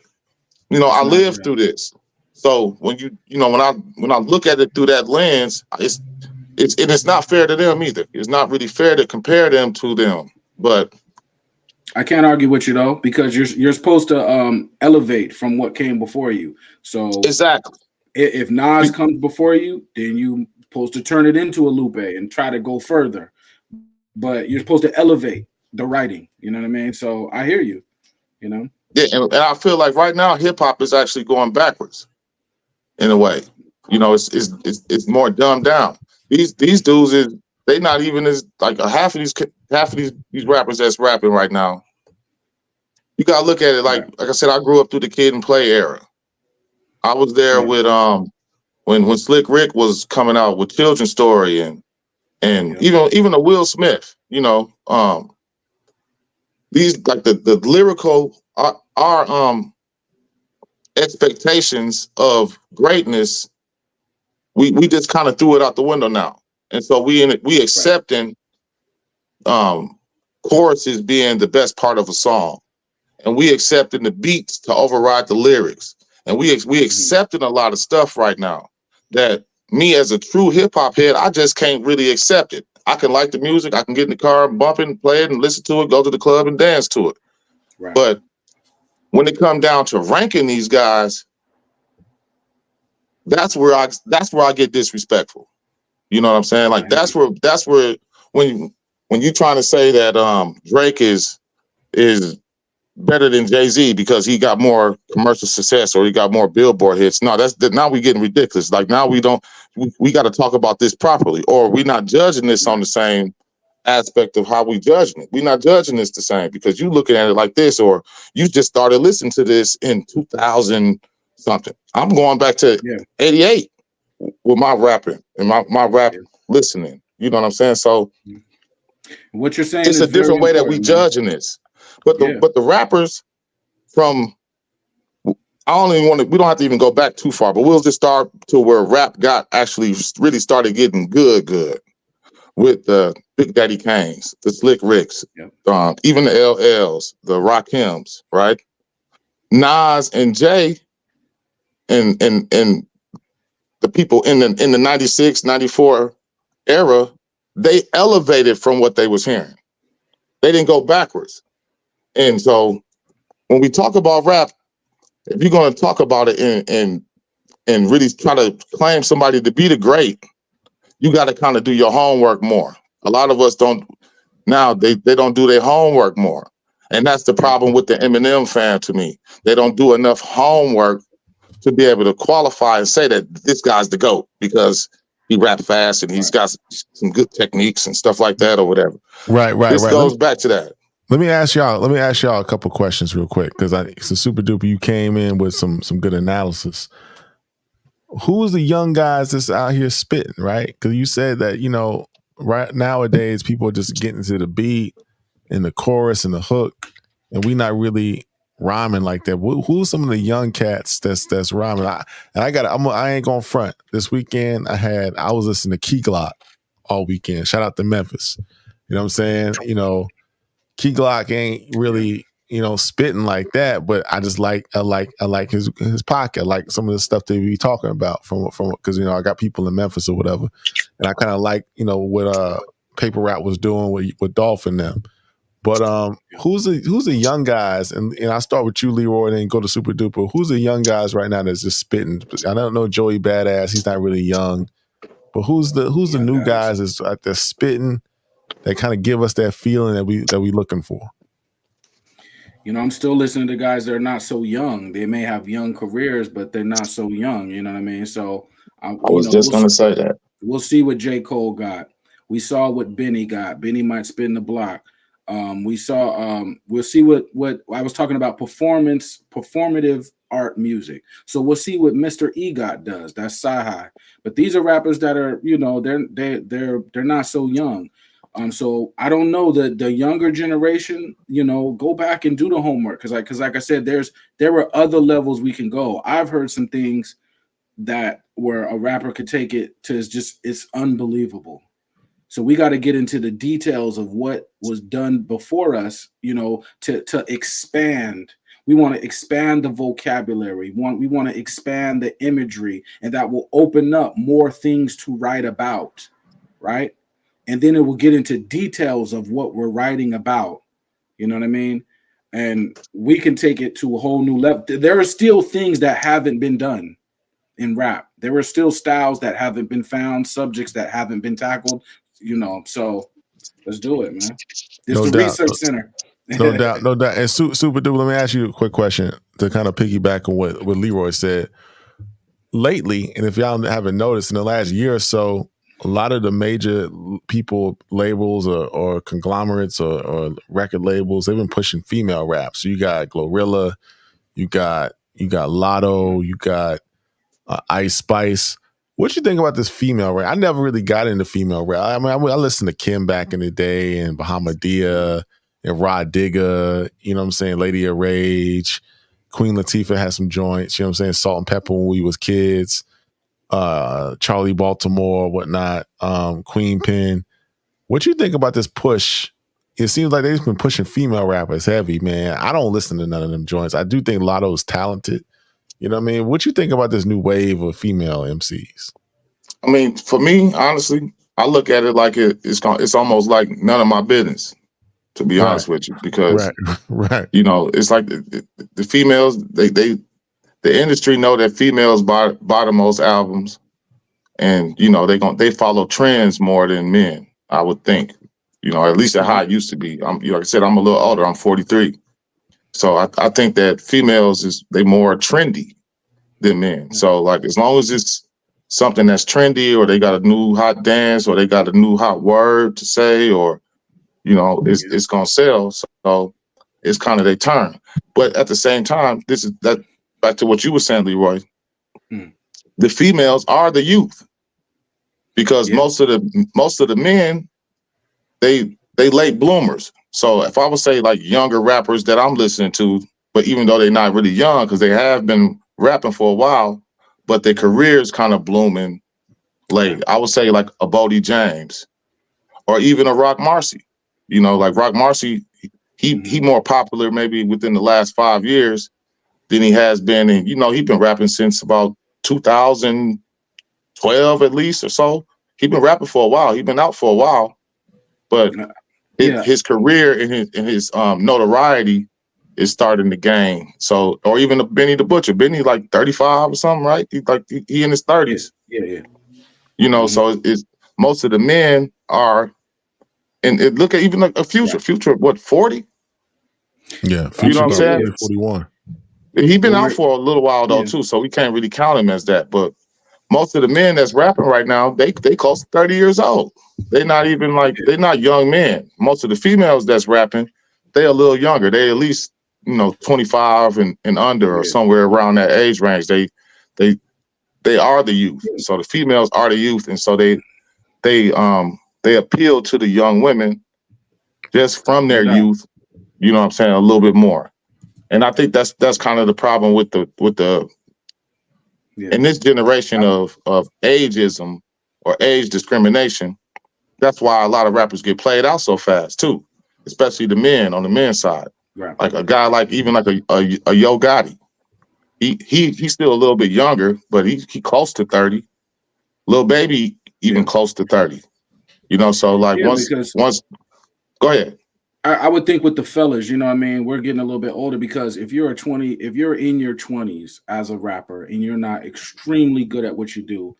I lived through this. So when when I look at it through that lens, it's not fair to them either. It's not really fair to compare them to them. But I can't argue with you though, because you're supposed to elevate from what came before you. So exactly, if Nas comes before you, then you supposed to turn it into a Lupe and try to go further. But you're supposed to elevate the writing. You know what I mean? So I hear you. You know. Yeah, and I feel like right now hip hop is actually going backwards, in a way. You know, it's more dumbed down. These dudes they not even as like half of these rappers that's rapping right now. You gotta look at it like I said, I grew up through the Kid and Play era. I was there with when Slick Rick was coming out with Children's Story and even a Will Smith. You know, these like the lyrical our expectations of greatness, we just kind of threw it out the window now, and so we accepting choruses being the best part of a song, and we accepting the beats to override the lyrics, and we accepting a lot of stuff right now that me as a true hip hop head, I just can't really accept it. I can like the music, I can get in the car, bump it, play it, and listen to it, go to the club and dance to it, but when it comes down to ranking these guys, that's where I get disrespectful. You know what I'm saying? Like that's where when you're trying to say that Drake is better than Jay-Z because he got more commercial success or he got more Billboard hits. No, now we getting ridiculous. Like now we got to talk about this properly, or we're not judging this on the same aspect of how we judging it. We're not judging this the same because you looking at it like this, or you just started listening to this in 2000 something. I'm going back to 88 with my rapping and my rap listening. You know what I'm saying? So what you're saying it's is a different way that we judging this. But the rappers from we don't have to even go back too far, but we'll just start to where rap got actually really started getting good with the Big Daddy Kanes, the Slick Ricks, even the LLs, the Rakims, right? Nas and Jay and the people in the 96, 94 era, they elevated from what they was hearing. They didn't go backwards. And so when we talk about rap, if you're going to talk about it and really try to claim somebody to be the great, you got to kind of do your homework more. A lot of us don't now, they don't do their homework more. And that's the problem with the Eminem fan to me. They don't do enough homework to be able to qualify and say that this guy's the GOAT because he rap fast and he's got some good techniques and stuff like that or whatever. Right. This goes back to that. Let me ask y'all a couple questions real quick because it's a super duper. You came in with some good analysis. Who's the young guys that's out here spitting, right? Because you said that, right nowadays people are just getting to the beat and the chorus and the hook, and we not really rhyming like that. Who's some of the young cats that's rhyming? I ain't gonna front. This weekend I was listening to Key Glock all weekend. Shout out to Memphis. You know what I'm saying? You know, Key Glock ain't really, you know, spitting like that, but I like his pocket. I like some of the stuff that we be talking about from because, you know, I got people in Memphis or whatever, and I kind of like, you know, what Paper Rap was doing with Dolph and them. But who's the young guys? And I start with you, Leroy, and then go to Super Duper. Who's the young guys right now that's just spitting? I don't know Joey Badass. He's not really young, but who's the new guys that's spitting that kind of give us that feeling that we looking for? You know, I'm still listening to guys that are not so young. They may have young careers, but they're not so young. You know what I mean? So I was just going to say that. We'll see what J. Cole got. We saw what Benny got. Benny might spin the block. We'll see what I was talking about, performative art music. So we'll see what Mr. EGOT does. That's Sci-Hi. But these are rappers that are, you know, they're not so young. So I don't know the younger generation, you know, go back and do the homework. Cause like I said, there were other levels we can go. I've heard some things that where a rapper could take it to it's unbelievable. So we got to get into the details of what was done before us, you know, to expand. We want to expand the vocabulary. We want to expand the imagery, and that will open up more things to write about, right? And then it will get into details of what we're writing about. You know what I mean? And we can take it to a whole new level. There are still things that haven't been done in rap. There are still styles that haven't been found, subjects that haven't been tackled, you know. So let's do it, man. This is the research center. No doubt. And Super Duper, let me ask you a quick question to kind of piggyback on what Leroy said. Lately, and if y'all haven't noticed, in the last year or so, a lot of the major people, labels or conglomerates or record labels, they've been pushing female rap. So you got Glorilla, you got Lotto, you got Ice Spice. What you think about this female rap? I never really got into female rap. I mean, I listened to Kim back in the day and Bahamadia and Rod Digger, you know what I'm saying, Lady of Rage. Queen Latifah had some joints, you know what I'm saying, Salt and Pepper when we was kids. Charlie Baltimore, whatnot, Queen Pen. What you think about this push? It seems like they've been pushing female rappers heavy, man. I don't listen to none of them joints. I do think Lotto's talented. You know what I mean? What you think about this new wave of female MCs? I mean, for me, honestly, I look at it like it's almost like none of my business, to be honest with you, because right. You know, it's like the females, the industry know that females buy the most albums, and you know they follow trends more than men. I would think, you know, at least at how it used to be. Like I said, I'm a little older. I'm 43, so I think that females they more trendy than men. So like as long as it's something that's trendy, or they got a new hot dance, or they got a new hot word to say, or you know, it's gonna sell. So it's kind of their turn. But at the same time, back to what you were saying, Leroy. The females are the youth, because most of the men, they late bloomers. So if I would say like younger rappers that I'm listening to, but even though they're not really young, because they have been rapping for a while, but their careers kind of blooming late. I would say like a Bodie James, or even a Rock Marcy. You know, like Rock Marcy, he more popular maybe within the last 5 years than he has been. And, you know, he's been rapping since about 2012 at least or so. He's been rapping for a while. He's been out for a while. But his career and his notoriety is starting to gain. So, or even Benny the Butcher. Benny like 35 or something, right? He in his 30s. Yeah. You know, so it's most of the men are. And look at even like a Future. Future, what, 40? Yeah. You know what I'm saying? 41. He's been out for a little while though too, so we can't really count him as that. But most of the men that's rapping right now, they close to 30 years old. They're not even like, they're not young men. Most of the females that's rapping, they're a little younger. They at least, you know, 25 and under, or somewhere around that age range. They are the youth. So the females are the youth, and so they they appeal to the young women just from their youth, you know what I'm saying, a little bit more. And I think that's kind of the problem with the in this generation of ageism or age discrimination. That's why a lot of rappers get played out so fast too, especially the men on the men's side. Right. Like a guy like even like a Yo Gotti. He's still a little bit younger, but he close to 30. Lil Baby even close to 30. You know, so like once go ahead. I would think with the fellas, you know what I mean, we're getting a little bit older, because if you're in your 20s as a rapper and you're not extremely good at what you do,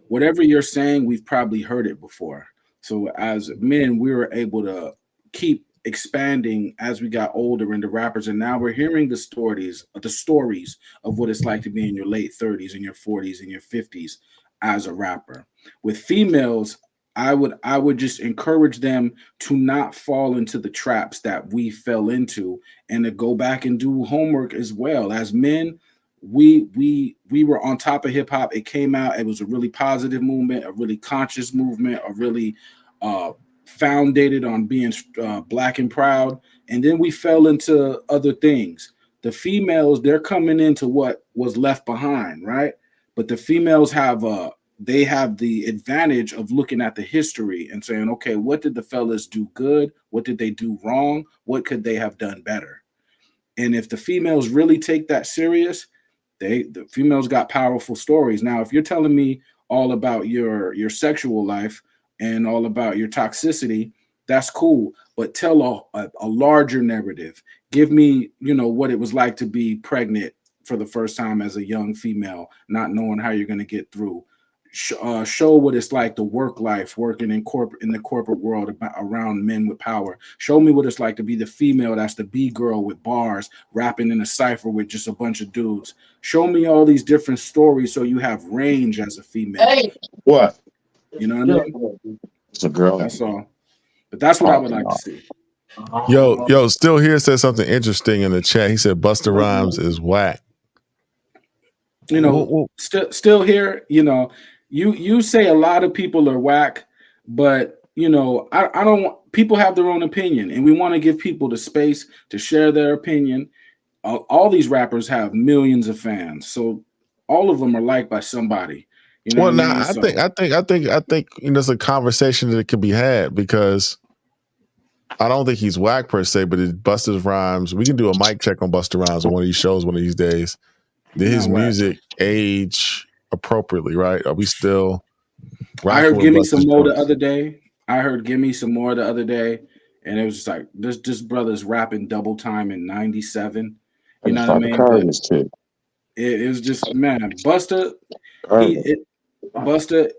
whatever you're saying, we've probably heard it before. So as men, we were able to keep expanding as we got older into rappers, and now we're hearing the stories of what it's like to be in your late 30s and your 40s and your 50s as a rapper. With females, I would just encourage them to not fall into the traps that we fell into, and to go back and do homework as well. As men, we were on top of hip hop. It came out. It was a really positive movement, a really conscious movement, a really founded on being black and proud. And then we fell into other things. The females, they're coming into what was left behind, right? But the females they have the advantage of looking at the history and saying, okay, what did the fellas do good? What did they do wrong? What could they have done better? And if the females really take that serious, the females got powerful stories. Now, if you're telling me all about your sexual life and all about your toxicity, that's cool. But tell a larger narrative. Give me, what it was like to be pregnant for the first time as a young female, not knowing how you're going to get through. Show what it's like to work life, working in the corporate world around men with power. Show me what it's like to be the female that's the B girl with bars, rapping in a cipher with just a bunch of dudes. Show me all these different stories so you have range as a female. Hey, what? You know what I mean? It's a girl. That's all. But that's what I would like to see. Yo, Still Here said something interesting in the chat. He said Busta Rhymes is whack. Still Here, you say a lot of people are whack, but I don't want, people have their own opinion, and we want to give people the space to share their opinion. All these rappers have millions of fans, so all of them are liked by somebody. I think there's a conversation that can be had, because I don't think he's whack per se, but it Busta Rhymes. We can do a mic check on Busta Rhymes on one of these shows one of these days. Did his music age appropriately, right? Are we still? I heard "Give Me Some More" the other day. And it was just like this brother's rapping double time in '97. You know what I mean? It was just, man, Busta. Busta,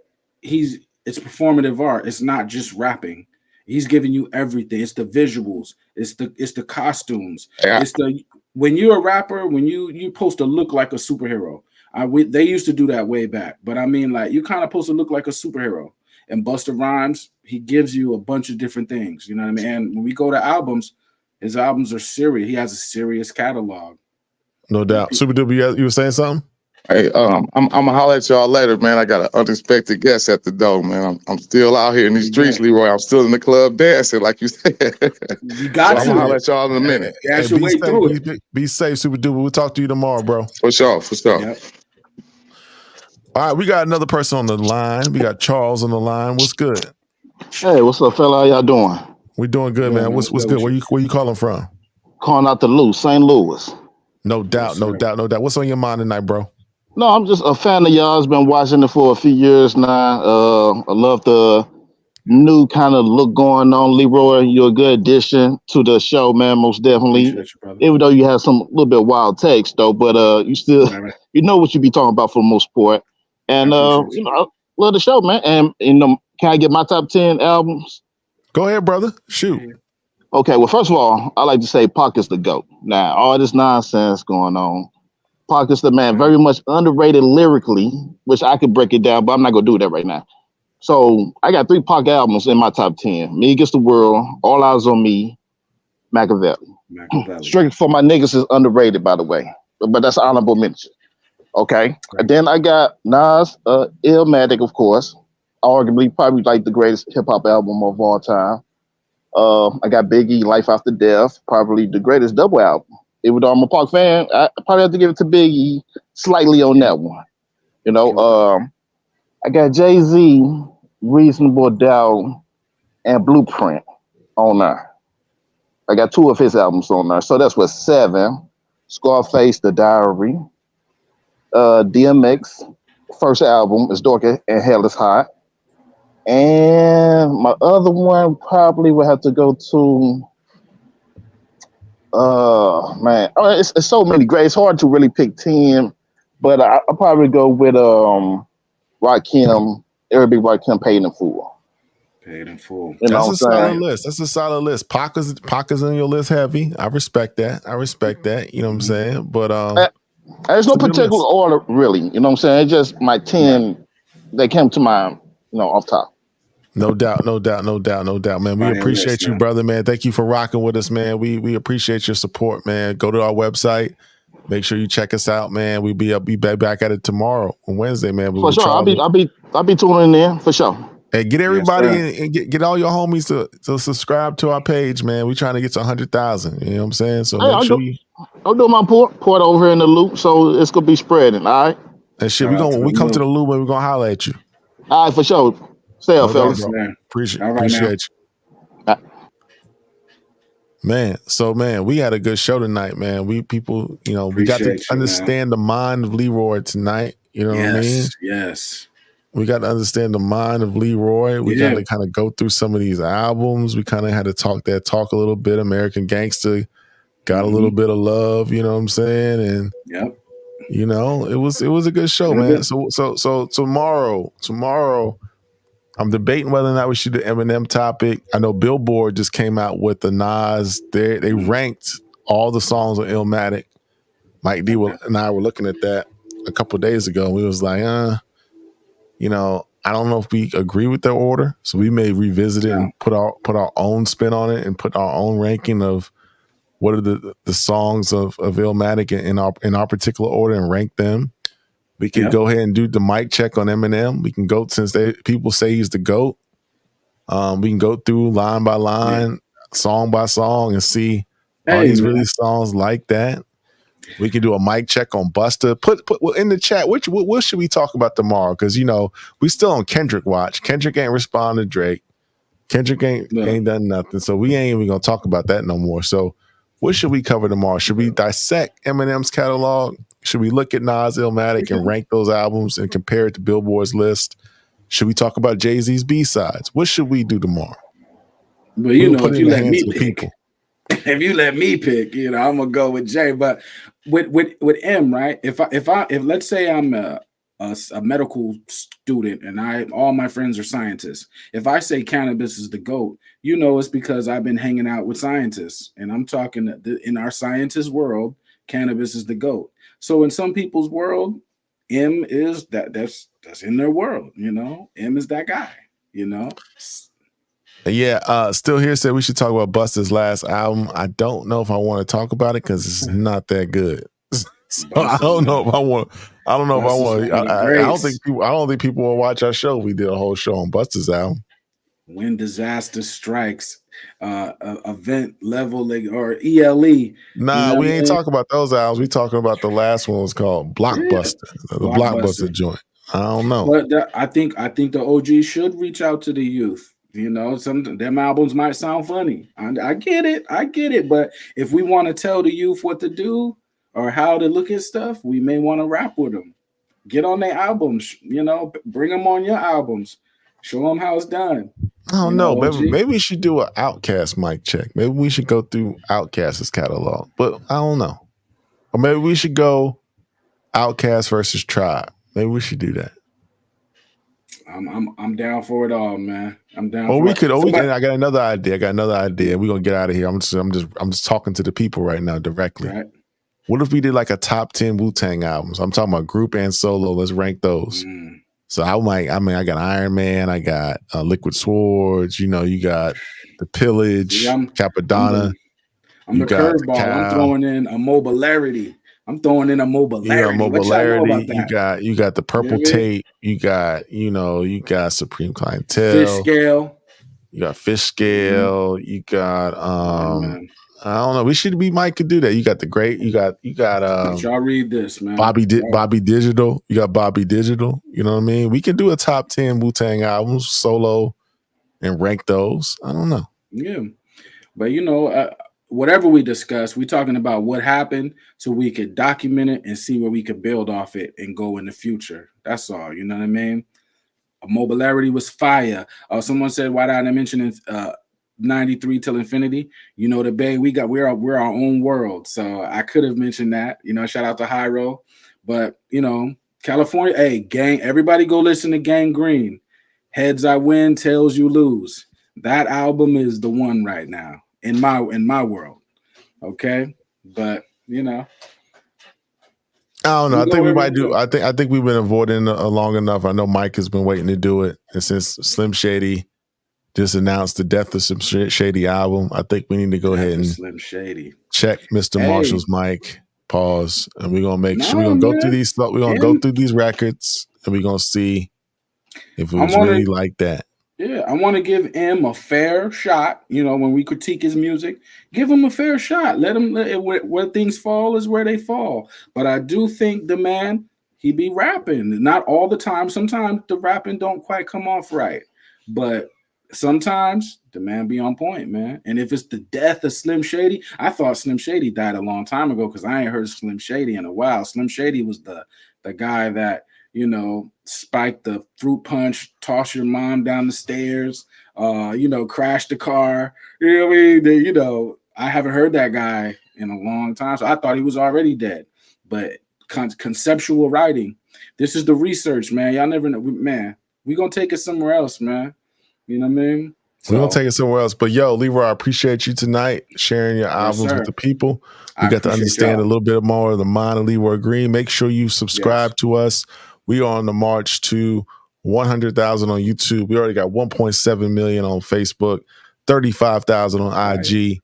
it's performative art. It's not just rapping. He's giving you everything. It's the visuals. It's the costumes. Yeah. When you're a rapper, when you're supposed to look like a superhero. They used to do that way back, but I mean, like, you kind of supposed to look like a superhero. And Busta Rhymes, he gives you a bunch of different things. You know what I mean? And when we go to albums, his albums are serious. He has a serious catalog. No doubt. Super Duper, you were saying something? Hey, I'm gonna holler at y'all later, man. I got an unexpected guest at the door, man. I'm still out here in these streets, Leroy. I'm still in the club dancing, like you said. You got so I'm gonna holler at y'all in a minute. Be safe, Super Duper. We'll talk to you tomorrow, bro. For sure. Yep. All right, we got another person on the line. We got Charles on the line. What's good? Hey, what's up, fella? How y'all doing? We doing good, man. What's good? Where you calling from? Calling out to St. Louis. No doubt. What's on your mind tonight, bro? No, I'm just a fan of y'all's. Been watching it for a few years now. I love the new kind of look going on. Leroy, you're a good addition to the show, man, most definitely. Even though you have some little bit wild takes, though, but you still, you know what you be talking about for the most part. And, I love the show, man. And, can I get my top 10 albums? Go ahead, brother. Shoot. Okay, well, first of all, I like to say Pac is the GOAT. Now, all this nonsense going on, Pac is the man, very much underrated lyrically, which I could break it down, but I'm not going to do that right now. So I got 3 Pac albums in my top 10. Me Against the World, All Eyes on Me, Machiavelli. Straight for my niggas is underrated, by the way, but that's honorable mention. Okay. And then I got Nas, Illmatic, of course. arguably probably like the greatest hip hop album of all time. I got Biggie, Life After Death, probably the greatest double album. Even though I'm a Park fan, I probably have to give it to Biggie slightly on that one. You know, I got Jay-Z, Reasonable Doubt, and Blueprint on there. I got 2 of his albums on there. So that's what 7. Scarface, The Diary. DMX, first album is Dark and Hell is Hot. And my other one probably would have to go to man. It's so many great. It's hard to really pick 10, but I'll probably go with Rakim, Every Big Rakim, Paid in Full. Paid in Full. You know That's a solid list. That's a solid list. Pac is in your list heavy. I respect that. You know what I'm saying? But there's no particular order really. You know what I'm saying? It's just my 10 they came to mind, off top. No doubt, man. We appreciate you, brother, man. Thank you for rocking with us, man. We appreciate your support, man. Go to our website. Make sure you check us out, man. We'll be back at it tomorrow on Wednesday, man. For sure. I'll be tuning in for sure. Hey, get everybody and get all your homies to subscribe to our page, man. We're trying to get to 100,000. You know what I'm saying? So make sure I'll do my port over in the loop, so it's gonna be spreading. All right. And shit, we come to the loop and we're gonna holler at you. All right, for sure. Stay up, fellas. Appreciate you. Man, so man, we had a good show tonight, man. We got to understand the mind of Leroy tonight. You know what I mean? Yes. We got to understand the mind of Leroy. We got to kind of go through some of these albums. We kind of had to talk a little bit. American Gangster got a little bit of love, you know what I'm saying? And it was a good show, man. So tomorrow, I'm debating whether or not we should do Eminem topic. I know Billboard just came out with the Nas. They ranked all the songs on Illmatic. Mike D and I were looking at that a couple of days ago. And we was like, I don't know if we agree with their order. So we may revisit it and put our own spin on it and put our own ranking of what are the songs of Illmatic in our particular order and rank them. We can go ahead and do the mic check on Eminem. We can go, since people say he's the GOAT. We can go through line by line, song by song, and see are these really songs like that. We can do a mic check on Busta. Put in the chat, what should we talk about tomorrow? Because we still on Kendrick watch. Kendrick ain't responded to Drake. Kendrick ain't done nothing. So we ain't even gonna talk about that no more. So what should we cover tomorrow? Should we dissect Eminem's catalog? Should we look at Nas Illmatic and rank those albums and compare it to Billboard's list? Should we talk about Jay-Z's B-sides? What should we do tomorrow? But if you let me pick, I'm gonna go with Jay. But with M, right? If let's say I'm a medical student and all my friends are scientists. If I say cannabis is the GOAT, it's because I've been hanging out with scientists, and I'm talking in our scientist world, cannabis is the GOAT. So in some people's world, M is that's in their world, M is that guy, Yeah, Still Here said we should talk about Busta's last album. I don't know if I want to talk about it because it's not that good. So I don't know if I want. I don't think people will watch our show. We did a whole show on Busta's album. When disaster strikes, event level or ELE. Nah, we ain't talking about those albums. We talking about the last one was called Blockbuster, the Blockbuster joint. I don't know, but I think the OG should reach out to the youth. Some of them albums might sound funny. I get it. But if we want to tell the youth what to do or how to look at stuff, we may want to rap with them. Get on their albums. Bring them on your albums. Show them how it's done. I don't know. Maybe we should do an Outkast mic check. Maybe we should go through Outkast's catalog. But I don't know. Or maybe we should go Outkast versus Tribe. Maybe we should do that. I'm down for it all, man. I'm down. I got another idea. We're gonna get out of here. I'm just talking to the people right now directly. Right. What if we did like a top 10 Wu-Tang albums? I'm talking about group and solo. Let's rank those. So I got Iron Man, I got Liquid Swords, you got The Pillage, Capadonna. I'm the curveball. I'm throwing in a Mobilarity. I'm throwing in a mobilarity. What y'all know about that? You got the purple tape. You got you got Supreme Clientele. Fish Scale. You got Fish Scale. You got I don't know. We might could do that. You got the great. You got y'all read this, man. Bobby Digital. You got Bobby Digital. You know what I mean? We can do a top 10 Wu-Tang albums solo and rank those. I don't know. Yeah, but whatever we discuss, we're talking about what happened so we could document it and see where we could build off it and go in the future. That's all. You know what I mean? Mobilarity was fire. Someone said, why did I mention 93 till infinity? The Bay, we're our own world. So I could have mentioned that. Shout out to Hyro. But California, hey, gang, everybody go listen to Gang Green. Heads I win, tails you lose. That album is the one right now in my world. Okay. But I don't know. I think we might do. I think we've been avoiding long enough. I know Mike has been waiting to do it, and since Slim Shady just announced the death of Slim Shady album, I think we need to go ahead and Slim Shady check Mr. Marshall's mic. Pause, and we're gonna make sure we're gonna go through these. We're gonna go through these records, and we're gonna see if it was really like that. Yeah, I want to give him a fair shot. When we critique his music, give him a fair shot. Let him where things fall is where they fall. But I do think the man, he be rapping. Not all the time. Sometimes the rapping don't quite come off right. But sometimes the man be on point, man. And if it's the death of Slim Shady, I thought Slim Shady died a long time ago because I ain't heard Slim Shady in a while. Slim Shady was the guy that spike the fruit punch, toss your mom down the stairs, crash the car. You know what I mean? I haven't heard that guy in a long time, so I thought he was already dead. But conceptual writing, this is the research, man. Y'all never know, man. We gonna take it somewhere else, man. You know what I mean? We're gonna take it somewhere else. But Leroy, I appreciate you tonight sharing your albums with the people. We got to understand a little bit more of the mind of Leroy Green. Make sure you subscribe to us. We are on the march to 100,000 on YouTube. We already got 1.7 million on Facebook, 35,000 on IG,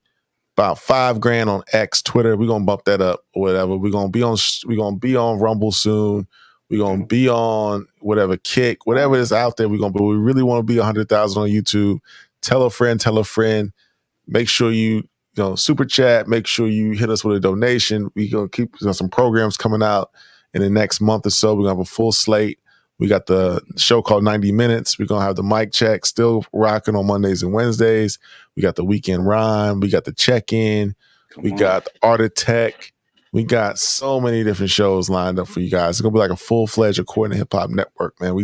about $5,000 on X, Twitter. We're gonna bump that up or whatever. We're gonna be on Rumble soon. We're gonna be on whatever Kick, whatever is out there. But we really want to be 100,000 on YouTube. Tell a friend. Make sure you super chat. Make sure you hit us with a donation. We gonna keep some programs coming out. In the next month or so, we're going to have a full slate. We got the show called 90 Minutes. We're going to have the mic check still rocking on Mondays and Wednesdays. We got the Weekend Rhyme. We got the check-in. We got the Art of Tech. We got so many different shows lined up for you guys. It's going to be like a full-fledged According to Hip Hop Network, man. We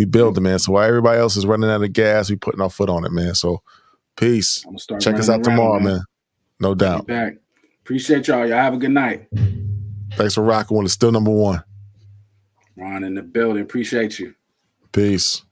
build it, man. So while everybody else is running out of gas, we putting our foot on it, man. So peace. Check us out tomorrow, man. No doubt. Be back. Appreciate y'all. Y'all have a good night. Thanks for rocking with It's Still Number One. Ron in the building. Appreciate you. Peace.